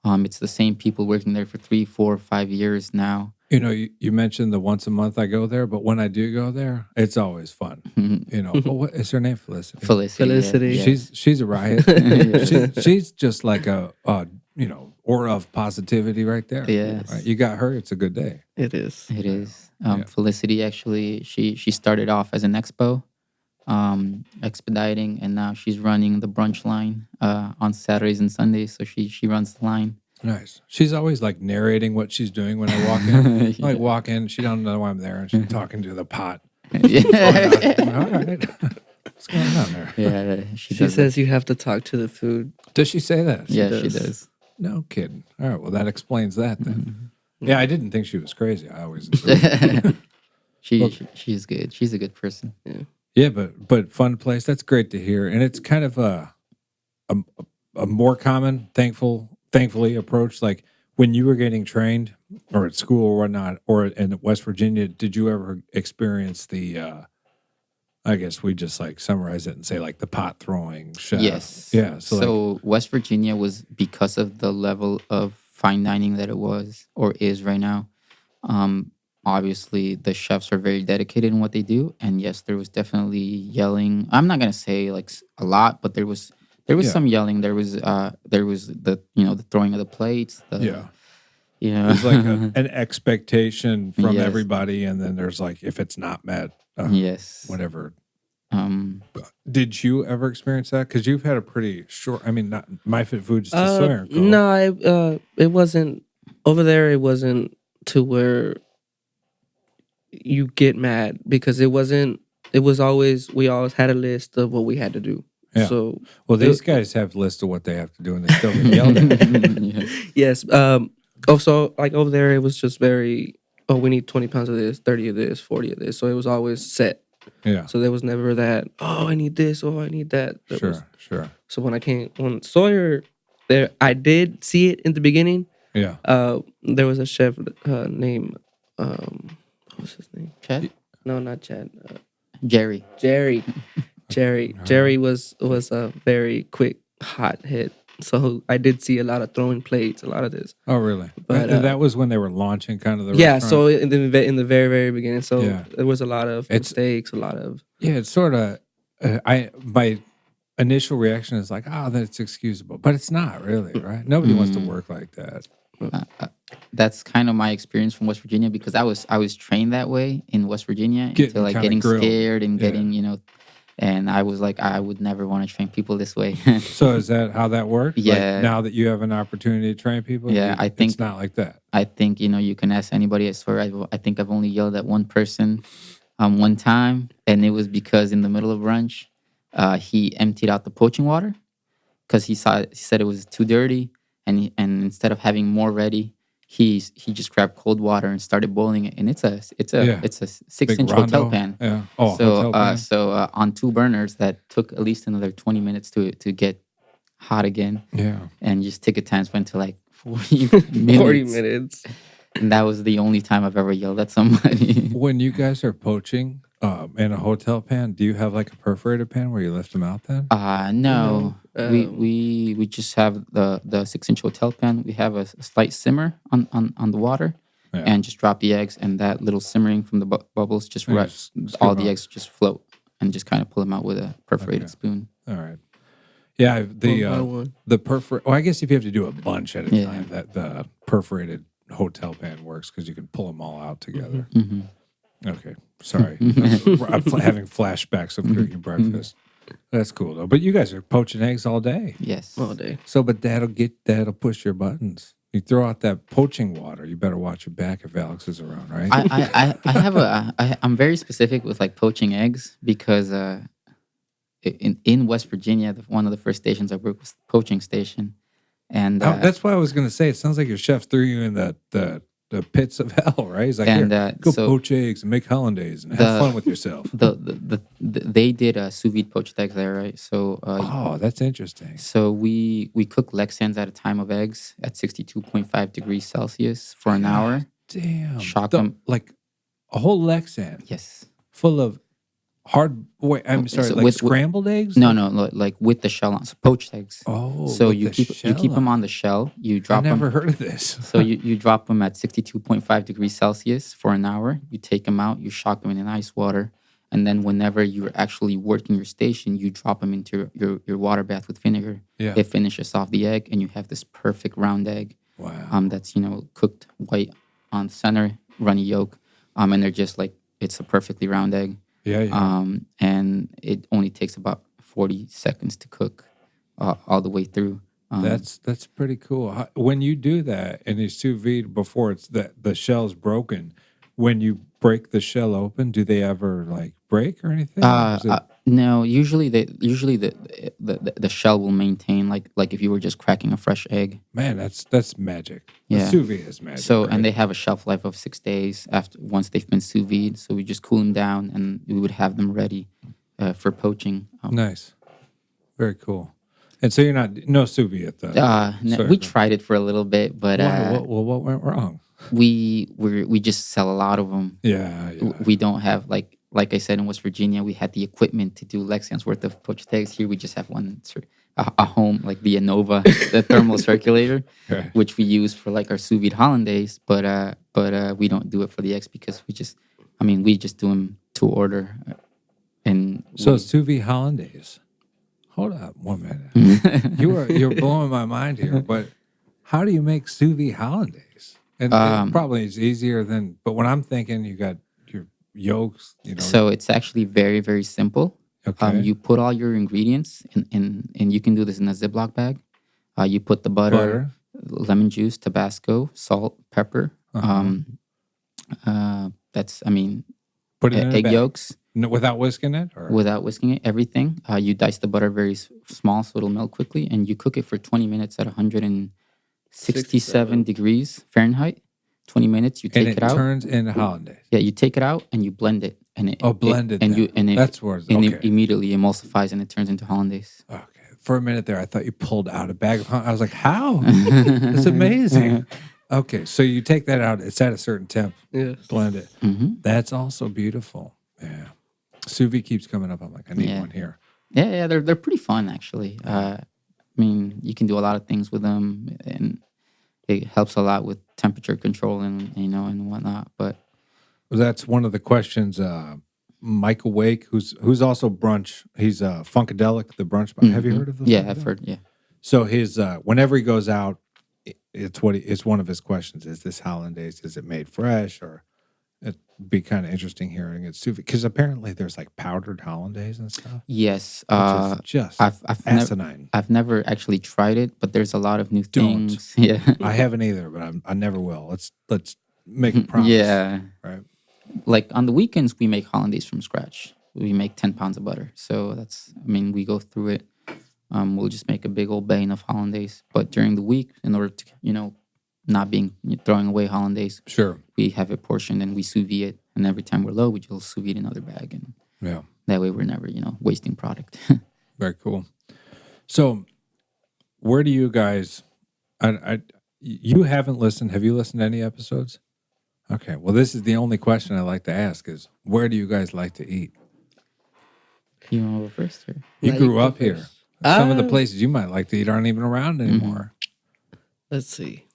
D: It's the same people working there for 3, 4, 5 years now.
A: You mentioned the once a month I go there, but when I do go there, it's always fun. What is her name? Felicity.
B: Felicity.
D: Yeah.
A: She's a riot.
D: Yeah.
A: She's just like a aura of positivity right there.
D: Yes.
A: Right? You got her. It's a good day.
B: it is.
D: It is.
A: Yeah.
D: Felicity actually, she started off as an expo, expediting, and now she's running the brunch line on Saturdays and Sundays. So she runs the line.
A: Nice. She's always like narrating what she's doing when I walk in. I like walk in, she don't know I'm there, and she's talking to the pot.
D: Yeah,
A: All right. What's going on there?
D: yeah.
B: She
D: does
B: says you have to talk to the food.
A: Does she say that?
D: it. Yeah, she
B: does.
D: does.
A: No kidding. All right. Well, that explains that then.
D: Mm-hmm.
A: Yeah, I didn't think she was crazy. I always enjoyed it.
D: She's good. She's a good person.
A: Yeah, but fun place. That's great to hear, and it's kind of a more common, thankfully approach. Like when you were getting trained, or at school or whatnot, or in West Virginia, did you ever experience the? I guess we just like summarize it and say like the pot throwing chef.
D: Yes.
A: Yeah.
D: So West Virginia was, because of the level of fine dining that it was or is right now. Obviously, the chefs are very dedicated in what they do, and yes, there was definitely yelling. I'm not gonna say like a lot, but there was
A: Yeah.
D: some yelling. There was the the throwing of the plates.
A: Yeah.
D: It's
A: There's like an expectation from
D: Yes.
A: everybody, and then there's like if it's not met,
D: yes.
A: whatever.
D: Um,
A: Did you ever experience that? Because you've had a pretty short. I mean, not My Fit Foods to Sawyer & Co.
B: No, it wasn't over there. It wasn't to where you get mad because it wasn't. It was always we always had a list of what we had to do.
A: Yeah.
B: So
A: Well, these guys have lists of what they have to do, and they still get yelled at.
D: Yes.
B: yes. Also, like over there, it was just very. Oh, we need 20 pounds of this, 30 of this, 40 of this. So it was always set.
A: Yeah.
B: So there was never that. Oh, I need this. Oh, I need that. There was-
A: Sure.
B: so when Sawyer, there, I did see it in the beginning.
A: Yeah.
B: There was a chef named what was his name?
D: Chad?
B: No, not Chad.
D: Jerry.
B: Jerry. Jerry was a very quick hot hit. So I did see a lot of throwing plates, a lot of this.
A: Oh, really?
B: But,
A: And that was when they were launching kind of the
B: Yeah,
A: restaurant?
B: so in the very very beginning, so
A: Yeah.
B: there was a lot of mistakes, a lot of
A: Yeah, it's sort of. My initial reaction is like, oh, that's excusable, but it's not really, right? Nobody wants to work like that.
D: That's kind of my experience from West Virginia because I was trained that way in West Virginia
A: Getting
D: into like
A: kinda
D: getting
A: grilled.
D: scared and
A: Yeah.
D: getting, and I was like, I would never want to train people this way.
A: So is that how that works?
D: Yeah.
A: Like now that you have an opportunity to train people,
D: Yeah, I think-
A: it's not like that.
D: I think, you can ask anybody. I swear, I think I've only yelled at one person one time, and it was because in the middle of brunch, he emptied out the poaching water because he said it was too dirty, and instead of having more ready, he just grabbed cold water and started boiling it, and it's a
A: Yeah.
D: 6-inch
A: Big
D: hotel
A: rondo?
D: pan.
A: Yeah. Oh,
D: So
A: hotel pan.
D: on 2 burners that took at least another 20 minutes to get hot again,
A: Yeah.
D: and just take a time spent to like 40 minutes.
B: 40 minutes.
D: And that was the only time I've ever yelled at somebody.
A: When you guys are poaching in a hotel pan, do you have like a perforated pan where you lift them out then?
D: No.
B: No.
D: We just have the 6-inch hotel pan. We have a slight simmer on the water,
A: Yeah.
D: and just drop the eggs, and that little simmering from the bubbles just
A: Yeah,
D: right,
A: just scoop
D: all the
A: out.
D: eggs just float, and just kind of pull them out with a perforated
A: Okay.
D: spoon.
A: All right. Yeah,
B: One by one.
A: the Well, I guess if you have to do a bunch at a
D: Yeah.
A: time, that the perforated hotel pan works because you can pull them all out together.
D: Hmm.
A: Okay, sorry, I'm having flashbacks of cooking breakfast. That's cool though. But you guys are poaching eggs all day.
D: Yes.
B: All day.
A: So, but that'll push your buttons. You throw out that poaching water. You better watch your back if Alex is around, right?
D: I'm very specific with like poaching eggs because in West Virginia, one of the first stations I worked was the poaching station, and
A: That's why I was going to say. It sounds like your chef threw you in the pits of hell, right? He's like,
D: And,
A: "Here, go
D: so-
A: poach eggs and make hollandaise and have
D: The-
A: fun with yourself."
D: they did sous vide poached eggs there, right? So
A: Oh, that's interesting.
D: so we cook Lexans at a time of eggs at 62.5 degrees Celsius for an hour.
A: Damn.
D: Shock
A: The-
D: 'em.
A: Like a whole Lexan
D: Yes.
A: full of hard. Wait, I'm sorry.
D: So
A: Like
D: with-
A: scrambled eggs?
D: No, like with the shell on. So poached eggs.
A: Oh,
D: So
A: with
D: you
A: the
D: keep them
A: shell
D: on the shell. You
A: I
D: drop them.
A: never heard of this.
D: So you drop them at 62.5 degrees Celsius for an hour. You take them out, you shock them in ice water, and then whenever you're actually working your station, you drop them into your water bath with vinegar.
A: Yeah.
D: It finishes off the egg, and you have this perfect round egg.
A: Wow.
D: That's cooked white on center, runny yolk, and they're just like it's a perfectly round egg.
A: Yeah.
D: And it only takes about 40 seconds to cook all the way through.
A: That's pretty cool. When you do that and you sous vide before the shell's broken, when you break the shell open, do they ever like break or anything? Or is it-
D: No, usually the shell will maintain like if you were just cracking a fresh egg.
A: Man, that's magic.
D: Yeah.
A: The sous vide is magic.
D: So
A: right?
D: and they have a shelf life of 6 days once they've been sous vide. So we just cool them down and we would have them ready for poaching.
A: Nice, very cool. And so you're no sous vide at the. Sorry,
D: we
A: but-
D: tried it for a little bit, but
A: Why? What went wrong?
D: we just sell a lot of them.
A: Yeah.
D: We don't have like I said in West Virginia, we had the equipment to do Lexans worth of poached eggs. Here we just have a home like the Innova, the thermal circulator,
A: Okay.
D: which we use for like our sous vide hollandaise. But we don't do it for the eggs because we just do them to order. And
A: So sous vide hollandaise. Hold up, 1 minute. You're blowing my mind here. But how do you make sous vide hollandaise? And it probably is easier than. But when I'm thinking, you got your yolks.
D: so it's actually very very simple.
A: Okay.
D: You put all your ingredients in and you can do this in a Ziploc bag. You put the butter, lemon juice, Tabasco, salt, pepper. That's, I mean,
A: Put it in a
D: egg
A: bag.
D: yolks
A: No, without whisking it? Or?
D: without whisking it, everything. You dice the butter very small so it'll melt quickly, and you cook it for 20 minutes at 167 degrees Fahrenheit. 20 minutes, you take
A: and
D: it out.
A: turns into hollandaise.
D: Yeah, you take it out and you blend it, and it
A: Blended. That's where it's
D: and
A: okay.
D: it immediately emulsifies and it turns into hollandaise.
A: Okay. For a minute there, I thought you pulled out a bag of hollandaise. I was like, how? It's amazing. Okay, so you take that out. It's at a certain temp.
B: Yes.
A: Blend it. That's also beautiful. Yeah. Sous vide keeps coming up. I'm like, I need one here.
D: Yeah, they're pretty fun actually. I mean, you can do a lot of things with them, and it helps a lot with temperature control and and whatnot. But
A: That's one of the questions. Michael Wake, who's also brunch. He's Funkadelic, the brunch. Have you heard of this?
D: Yeah, I've heard. Yeah.
A: So his whenever he goes out, it's one of his questions. Is this hollandaise? Is it made fresh? Or it'd be kind of interesting hearing it because apparently there's like powdered hollandaise and stuff.
D: Yes.
A: Which is just
D: I've
A: asinine.
D: I've never actually tried it, but there's a lot of new
A: Don't.
D: things. Yeah.
A: I haven't either, but I never will. Let's make a promise.
D: Yeah.
A: Right.
D: Like on the weekends, we make hollandaise from scratch. We make 10 pounds of butter. So we go through it. We'll just make a big old bane of hollandaise. But during the week, in order to, not throwing away hollandaise,
A: Sure.
D: we have it portioned and we sous vide it. And every time we're low, we just sous vide another bag. And
A: Yeah.
D: that way we're never, wasting product.
A: Very cool. So, where do you guys? You haven't listened. Have you listened to any episodes? Okay. Well, this is the only question I like to ask: is where do you guys like to eat?
D: You want to go first? Or?
A: You
B: Like,
A: grew
B: go
A: up here.
B: first.
A: Some of the places you might like to eat aren't even around anymore.
B: Let's see.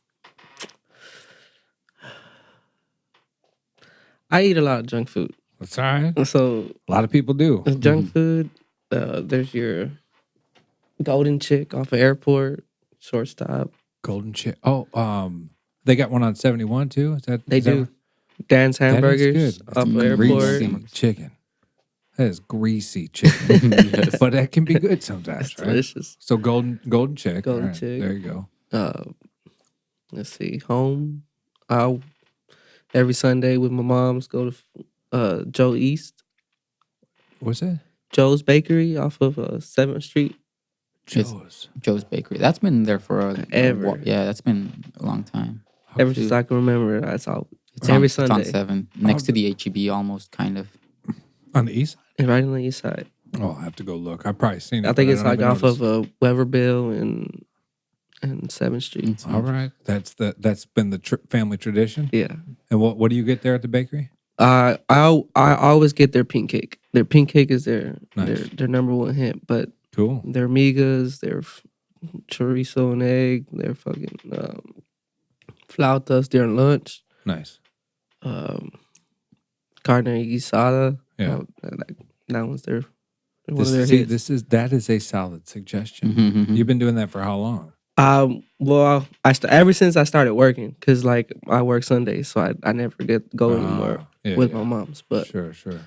B: I eat a lot of junk food.
A: That's all right.
B: So
A: A lot of people do.
B: junk food, there's your Golden Chick off of Airport, shortstop.
A: Golden Chick. Oh, they got one on 71 too. Is that
B: They
A: is that
B: do.
A: what-
B: Dan's
A: That is
B: Hamburgers
A: good.
B: off of
A: That's
B: Airport.
A: greasy chicken. That is greasy chicken,
D: Yes.
A: but that can be good sometimes,
B: It's
A: right?
B: delicious.
A: So golden chick.
B: Golden
A: All right,
B: Chick.
A: There you go.
B: Let's see. Home. I'll every Sunday with my moms go to Joe East,
A: What's that?
B: Joe's Bakery off of 7th Street.
D: It's-
A: Joe's.
D: Joe's Bakery. That's been there for
B: Ever.
D: Yeah, that's been a long time.
B: Ever since I can remember, that's all.
D: It's
B: Every
D: It's on
B: Sunday.
D: 7, next to the HEB, almost kind of.
A: On the east side?
B: And right on the east side.
A: Oh, I'll have to go look. I've probably seen it.
B: I think
A: but
B: it's
A: don't
B: like
A: even
B: off
A: notice.
B: of Weaverville and 7th Street.
A: All right. That's been the family tradition.
B: Yeah.
A: And what do you get there at the bakery?
B: I always get their pink cake. Their pink cake is
A: Nice.
B: their number one hit. But
A: Cool.
B: their migas, their chorizo and egg, their fucking flautas during lunch,
A: Nice.
B: carne guisada.
A: Yeah.
B: That one's their one of their
A: See,
B: hits.
A: that is a solid suggestion.
D: Mhm.
A: You've been doing that for how long?
B: Well, ever since I started working, because like I work Sundays, so I never go anymore
A: Yeah,
B: with
A: yeah.
B: my mom's. But
A: Sure. You gotta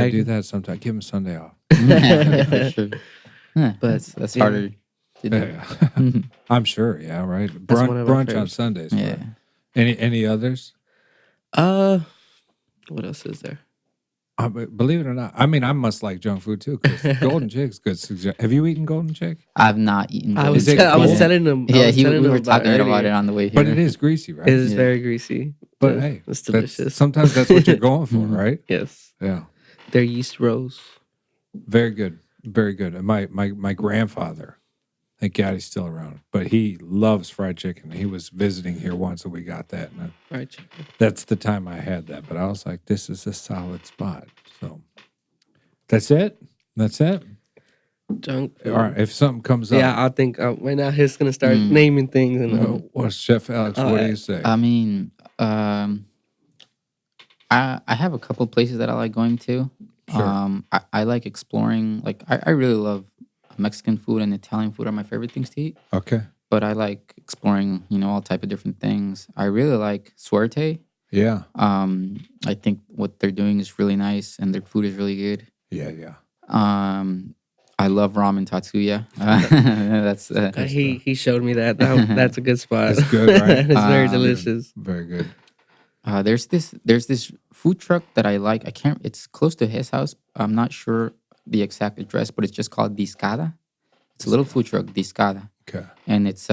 B: Bag-
A: do that sometime. Give them Sunday off.
D: For sure. Yeah,
B: But,
D: that's
B: yeah.
D: harder to do.
A: Yeah. I'm sure. Yeah. Right.
B: That's one of my
A: Brunch on
B: favorites.
A: Sundays.
D: Yeah.
A: right? Any others?
B: what else is there?
A: Believe it or not, I mean, I must like junk food too. Because Golden Chick's good. Have you eaten Golden Chick?
D: I've not eaten.
B: I
A: Is
B: was
A: it
B: telling
A: cold?
B: them.
D: Yeah,
B: we
D: we were talking about it on the way here.
A: But it is greasy, right?
B: It is
D: Yeah.
B: very greasy.
A: But hey,
B: it's delicious.
A: sometimes that's what you're going for, right?
B: Yes,
A: Yeah.
B: their yeast rolls.
A: Very good. Very good. And my grandfather, thank God he's still around, but he loves fried chicken. He was visiting here once and we got that. And
B: Fried chicken.
A: that's the time I had that. But I was like, this is a solid spot. So that's it. That's it.
B: Junk food.
A: All right. If something comes up,
B: Yeah, I think right now he's gonna start naming things and
A: well, Chef Alex, what do you say?
D: I mean, I have a couple places that I like going to.
A: Sure.
D: I like exploring. Like I really love Mexican food and Italian food are my favorite things to eat.
A: Okay.
D: But I like exploring, all type of different things. I really like Suerte.
A: Yeah.
D: I think what they're doing is really nice and their food is really good.
A: Yeah.
D: I love ramen Tatsuya. That's
B: he showed me that. That's a good spot.
A: It's good, right?
B: It's very delicious.
A: Very good.
D: there's this food truck that I like. I can't. It's close to his house. I'm not sure the exact address, but it's just called Discada. It's a little food truck, Discada,
A: Okay.
D: and it's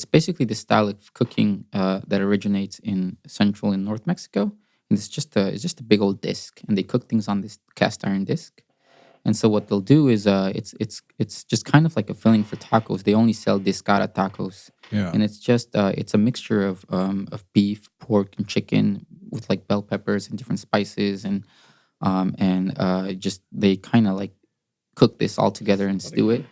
D: basically the style of cooking that originates in Central and North Mexico. And it's just a big old disc, and they cook things on this cast iron disc. And so what they'll do is it's just kind of like a filling for tacos. They only sell Discada tacos,
A: Yeah.
D: and it's a mixture of beef, pork, and chicken with like bell peppers and different spices, and just they kind of like cook this all together and stew it.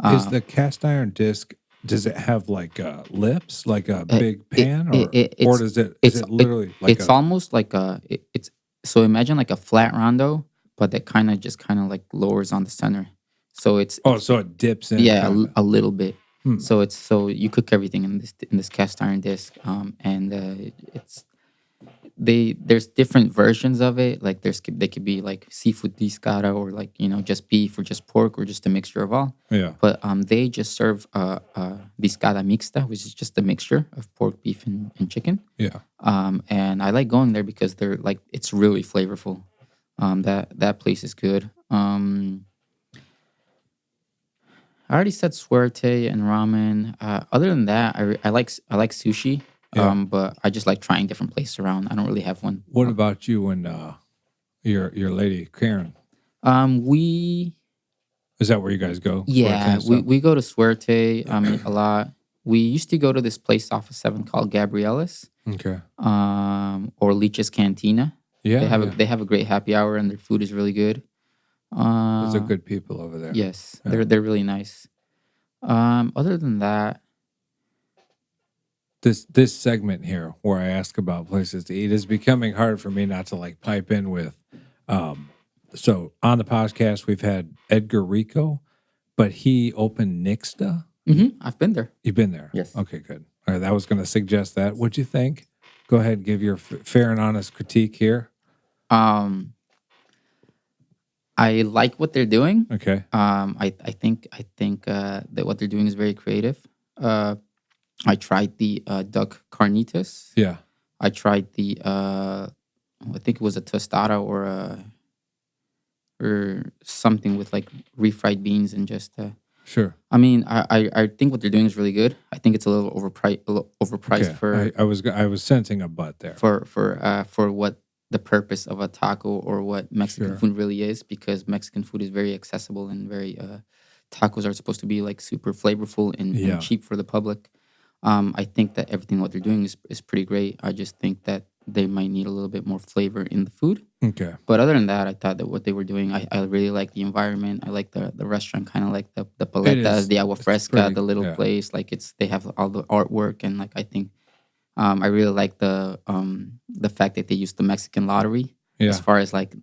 A: Is the cast iron disc? Does it have like lips, like a
D: Uh,
A: big pan, or
D: it's
A: does it? Is it literally like
D: it's almost like it's so imagine like a flat rondo, but that kind of like lowers on the center. So
A: Oh, so it dips in.
D: yeah,
A: Kinda.
D: a little bit.
A: Hmm.
D: So you cook everything in this cast iron disc, and it's there's different versions of it. Like they could be like seafood discada, or like just beef or just pork or just a mixture of all.
A: Yeah.
D: But they just serve discada mixta, which is just a mixture of pork, beef, and chicken.
A: Yeah.
D: And I like going there because they're like it's really flavorful. That place is good. I already said suerte and ramen. Other than that, I like sushi.
A: Yeah.
D: But I just like trying different places around. I don't really have one.
A: What about you and your lady Karen?
D: We
A: Is that where you guys go?
D: yeah,
A: Suerte and
D: we go to Suerte a lot. We used to go to this place off of 7 called Gabriella's,
A: stuff? Okay.
D: or Leach's Cantina.
A: Yeah.
D: They have a great happy hour and their food is really good.
A: Those are good people over there.
D: Yes,
A: Yeah.
D: they're really nice. Other than that,
A: This segment here where I ask about places to eat is becoming hard for me not to like pipe in with. So on the podcast we've had Edgar Rico, but he opened Nixta.
D: I've been there.
A: You've been there?
D: Yes.
A: Okay, good. All right, I was going to suggest that. What'd you think? Go ahead and give your fair and honest critique here.
D: I like what they're doing.
A: Okay.
D: I think that what they're doing is very creative. I tried the duck carnitas.
A: Yeah.
D: I tried the I think it was a tostada or something with like refried beans and just.
A: Sure.
D: I mean, I think what they're doing is really good. I think it's a little overpriced
A: Okay. I was sensing a butt there.
D: for what the purpose of a taco or what Mexican
A: Sure.
D: food really is, because Mexican food is very accessible and very tacos are supposed to be like super flavorful and
A: Yeah.
D: cheap for the public. I think that everything what they're doing is pretty great. I just think that they might need a little bit more flavor in the food.
A: Okay.
D: But other than that, I thought that what they were doing, I really like the environment. I like the restaurant, kind of like the paletas,
A: is.
D: the agua
A: It's
D: fresca,
A: pretty-
D: the little
A: yeah.
D: place. Like they have all the artwork, and like I think I really like the fact that they use the Mexican lottery
A: Yeah.
D: as far as like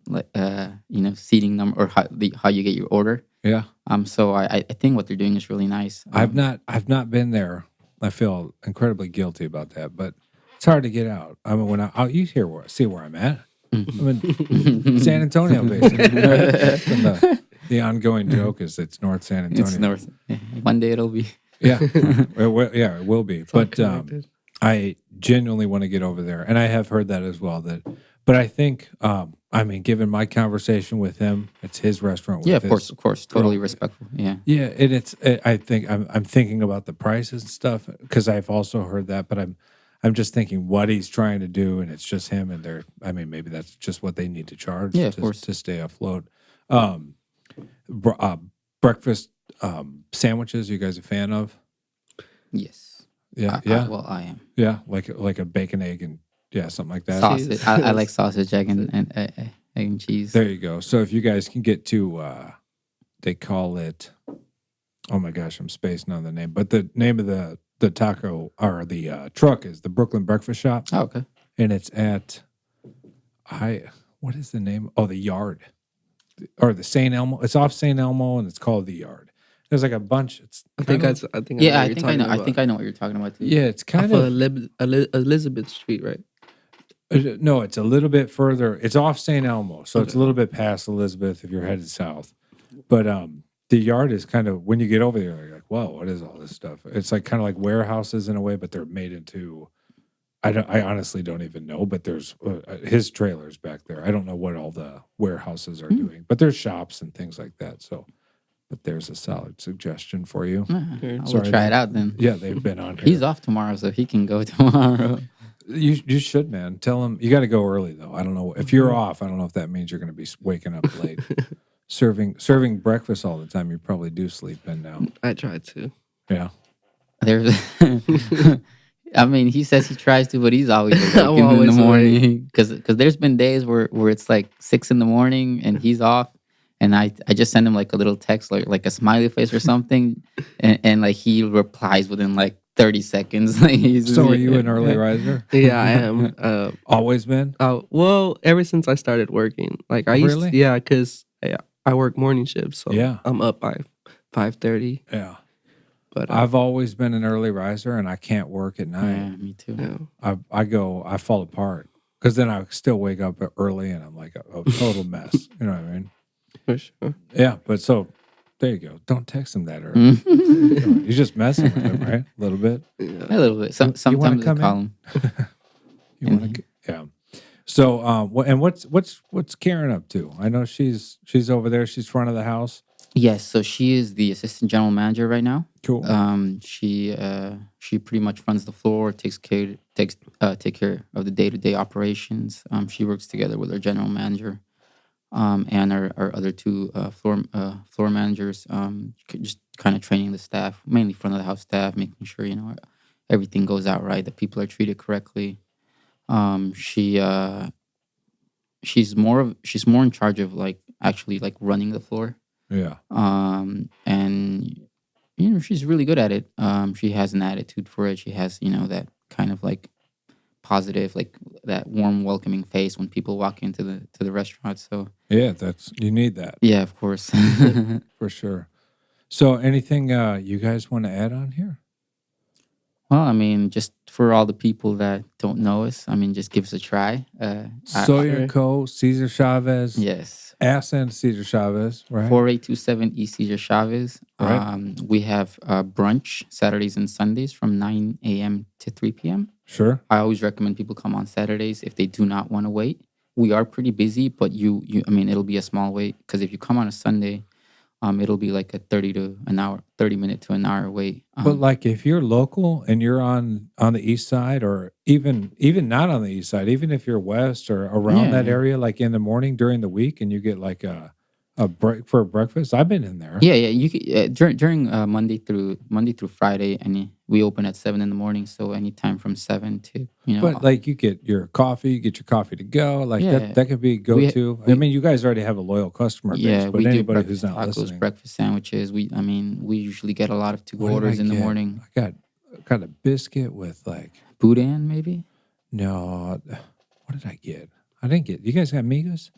D: seating number or how you get your order.
A: Yeah.
D: So I think what they're doing is really nice.
A: I've not been there. I feel incredibly guilty about that, but it's hard to get out. I mean, you see where I'm at. I'm in San Antonio, basically. Right? And the ongoing joke is it's North San Antonio.
D: It's north. Yeah. One day it'll be.
A: Yeah, it will be.
B: all
A: But
B: connected.
A: I genuinely want to get over there, and I have heard that as well. But I think, I mean, given my conversation with him, it's his restaurant. With
D: Yeah, of
A: his
D: course, totally
A: girl.
D: respectful. Yeah.
A: Yeah, and I think I'm thinking about the prices and stuff because I've also heard that, but I'm just thinking what he's trying to do, and it's just him, and I mean, maybe that's just what they need to charge.
D: Yeah, of course.
A: to stay afloat. Breakfast sandwiches. You guys a fan of?
D: Yes.
A: Yeah,
D: Well, I am.
A: yeah, like a bacon, egg, and something like that.
D: Sausage. I like sausage, egg, egg and cheese.
A: There you go. So if you guys can get to, they call it. Oh my gosh, I'm spacing on the name, but the name of the taco or the truck is the Brooklyn Breakfast Shop,
D: Oh, okay.
A: and it's at what is the name? Oh, the Yard, or the St. Elmo. It's off St. Elmo, and it's called the Yard. There's like a bunch. It's
B: I think
A: kind of-
B: I think
D: Yeah,
B: know
D: I
B: what
D: think
B: you're
D: I know.
B: talking
D: I
B: about.
D: think I know what you're talking about too.
A: yeah, it's kind
B: Off
A: of
B: Elizabeth Street, right?
A: no, it's a little bit further. It's off St. Elmo, so it's a little bit past Elizabeth if you're headed south. But the Yard is kind of when you get over there, you're like, whoa, what is all this stuff? It's like kind of like warehouses in a way, but they're made into I honestly don't even know, but there's his trailers back there. I don't know what all the warehouses are doing, but there's shops and things like that. So, but there's a solid suggestion for you.
D: We'll
A: Sorry,
D: try it out then.
A: Yeah, they've been on here.
D: He's off tomorrow, so he can go tomorrow.
A: You should, man. Tell him you got to go early though. I don't know if you're off. I don't know if that means you're going to be waking up late. Serving breakfast all the time. You probably do sleep in now.
B: I try to.
A: Yeah.
D: There's, I mean, he says he tries to, but he's always awake
B: I'm
D: in the
B: always
D: morning. Because there's been days where it's like 6 a.m. and he's off, and I just send him like a little text, like a smiley face or something, and like he replies within like 30 seconds. Like
A: So are you an early riser?
B: Yeah, I am.
A: Always been?
B: Well, ever since I started working, like I used
A: Really?
B: to, yeah, because I work morning shifts, so
A: Yeah.
B: I'm up by 5:30.
A: Yeah.
B: But
A: I've always been an early riser, and I can't work at night.
D: Yeah, me too.
B: yeah.
A: I fall apart because then I still wake up early, and I'm like a total mess. You know what I mean?
B: For sure.
A: Yeah. But so there you go. Don't text him that early. You're just messing with him, right? A little bit.
D: A little bit.
A: You wanna
D: Sometimes I
A: come
D: call
A: in?
D: him.
A: You want to? Yeah. So, what's Karen up to? I know she's over there. She's front of the house.
D: Yes, so she is the assistant general manager right now.
A: Cool.
D: She pretty much runs the floor, take care of the day-to-day operations. She works together with our general manager, and our other two floor managers. Just kind of training the staff, mainly front of the house staff, making sure everything goes out right, that people are treated correctly. She's more in charge of like actually like running the floor.
A: Yeah.
D: And she's really good at it. She has an attitude for it. She has, that kind of like positive, like that warm, welcoming face when people walk into the restaurant. So
A: Yeah, you need that.
D: yeah, of course.
A: For sure. So anything you guys want to add on here?
D: Well, I mean, just for all the people that don't know us, I mean, just give us a try.
A: Sawyer & Co., Cesar Chavez.
D: Yes.
A: and Cesar Chavez, right?
D: 4827 East Cesar Chavez.
A: Right.
D: We have brunch Saturdays and Sundays from 9 a.m. to 3 p.m.
A: Sure.
D: I always recommend people come on Saturdays if they do not want to wait. We are pretty busy, but I mean, it'll be a small wait because if you come on a Sunday, it'll be like a 30 minute to an hour wait.
A: But like if you're local and you're on the east side, or even not on the east side, even if you're west or around that area, like in the morning during the week, and you get like a break for breakfast, I've been in there.
D: Yeah. You could, during Monday through Friday, and we open at 7 in the morning, so anytime from 7 to
A: But like you get your coffee to go, like that could be go to. I mean, you guys already have a loyal customer base,
D: yeah,
A: but
D: we do
A: anybody
D: breakfast
A: who's not
D: tacos,
A: listening,
D: breakfast sandwiches. We usually get a lot of to-go
A: What did
D: orders
A: I
D: in the
A: get?
D: morning.
A: I got a biscuit with like
D: Boudin, maybe?
A: no. What did I get? I didn't get. You guys got migas?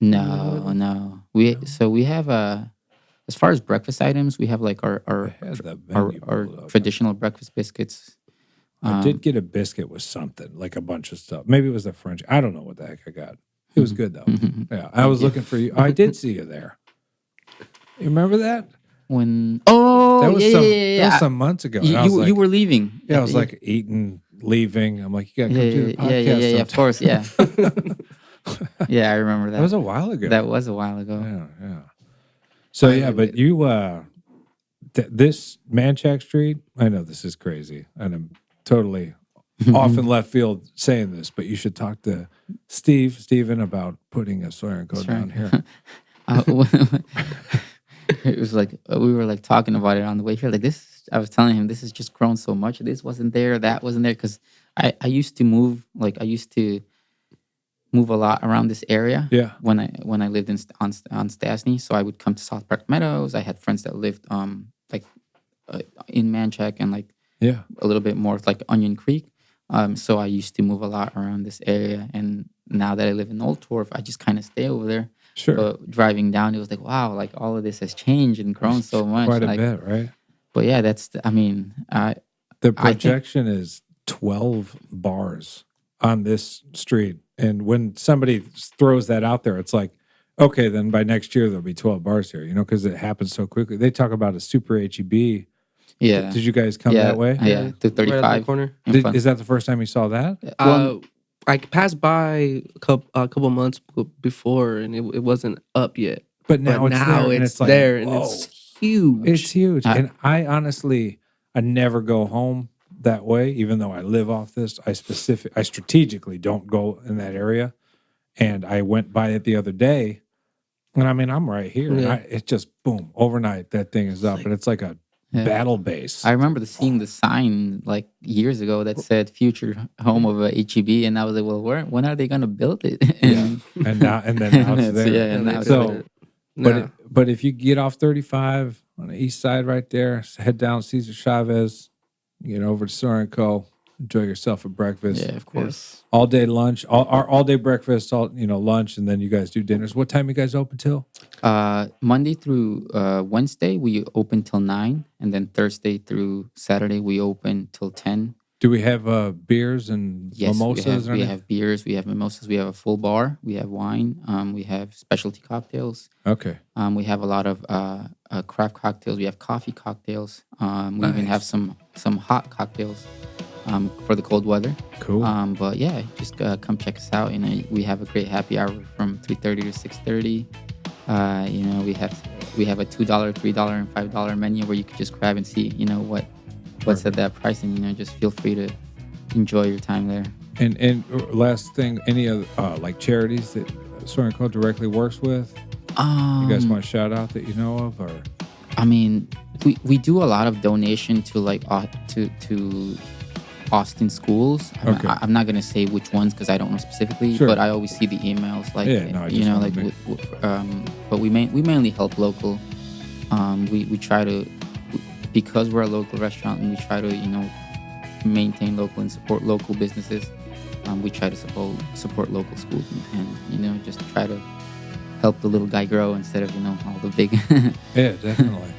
D: No. We have as far as breakfast items, we have like our
A: I had the menu pulled up.
D: traditional breakfast biscuits.
A: I did get a biscuit with something, like a bunch of stuff. Maybe it was the French. I don't know what the heck I got. It was good though. Yeah, I was looking for you. I did see you there. You remember that?
D: When
A: That was
D: yeah.
A: That was some months ago. And I was
D: You
A: like,
D: were leaving.
A: yeah, I was like eating, leaving. I'm like, you gotta come do the podcast.
D: Yeah. Of course, yeah. Yeah, I remember that.
A: That was a while ago.
D: That was a while ago.
A: Yeah. So yeah, but you this Manchac Street, I know this is crazy, and I'm totally off in left field saying this, but you should talk to Steven about putting a Sawyer & Co. down here.
D: It was like we were like talking about it on the way here. Like this, I was telling him this has just grown so much. This wasn't there, that wasn't there. Because I used to move. Like I used to move a lot around this area.
A: Yeah.
D: When I lived on Stasny, so I would come to South Park Meadows. I had friends that lived in Manchac and like
A: Yeah.
D: a little bit more like Onion Creek. So I used to move a lot around this area, and now that I live in Old Torf, I just kind of stay over there.
A: Sure.
D: But driving down, it was like, wow, like all of this has changed and grown so much.
A: Quite a
D: like,
A: bit, right?
D: But yeah,
A: The projection is 12 bars on this street. And when somebody throws that out there, it's like, okay, then by next year, there'll be 12 bars here, because it happens so quickly. They talk about a super HEB
D: Yeah.
A: Did you guys come
D: yeah,
A: that way?
D: Yeah,
B: Yeah.
D: to
B: Right at
D: 35.
B: the corner.
A: Is that the first time you saw that?
D: Well,
B: I passed by a couple months before, and it wasn't up yet.
A: But now
B: But
A: it's
B: now
A: there, and
B: it's
A: it's like,
B: there, and
A: whoa.
B: it's huge.
A: It's huge.
D: I-
A: And I honestly, I never go home that way, even though I live off this. I strategically don't go in that area. And I went by it the other day, and I mean, I'm right here.
B: Yeah.
A: And it's just boom, overnight that thing is up, and it's like a
D: Yeah.
A: battle base.
D: I remember seeing the sign like years ago that said "Future Home of HEB," and I was like, "Well, when are they gonna build it?" and,
A: and now and then now it's there.
D: Yeah, and now it's
A: So,
D: there.
A: but if you get off 35 on the east side right there, head down Cesar Chavez, get over to Sawyer & Co. Enjoy yourself a breakfast.
D: Yeah, of course.
A: All day lunch, all day breakfast, lunch, and then you guys do dinners. What time you guys open till?
D: Monday through Wednesday we open till 9, and then Thursday through Saturday we open till 10.
A: Do we have beers and
D: Yes,
A: mimosas?
D: we have beers, we have mimosas, we have a full bar, we have wine, we have specialty cocktails.
A: Okay.
D: We have a lot of craft cocktails. We have coffee cocktails. We even have some hot cocktails for the cold weather.
A: Cool.
D: But yeah, just come check us out. We have a great happy hour from 3:30 to 6:30. We have a $2, $3, and $5 menu where you can just grab and see what's at that price, and just feel free to enjoy your time there.
A: And last thing, any other like charities that Sawyer & Co. directly works with? You guys want to shout out that you know of, or?
D: I mean, we do a lot of donation to like to Austin schools.
A: Okay.
D: I'm not gonna say which ones because I don't know specifically,
A: Sure.
D: but I always see the emails. Like,
A: Yeah, no, I just wanna make-
D: but we mainly help local. We try to, because we're a local restaurant, and we try to maintain local and support local businesses. We try to support local schools and just try to help the little guy grow instead of all the big.
A: Yeah, definitely.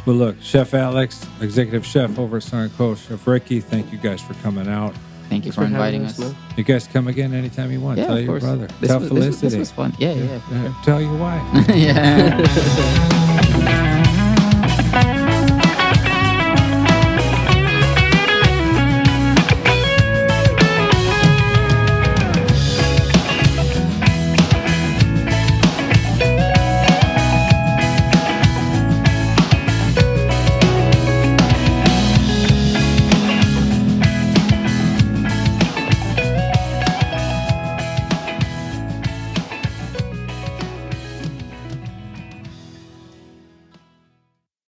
A: Well, look, Chef Alex, executive chef over at Sawyer & Co. Chef Ricky, thank you guys for coming out.
D: Thank you
B: Thanks
D: for
B: having
D: inviting
B: us,
D: us.
B: man.
A: You guys come again anytime you want.
D: Yeah,
A: Tell
D: of
A: your
D: course.
A: brother.
D: This
A: Tell
D: was
A: Felicity.
D: fun. Yeah.
A: Tell your wife.
D: Yeah.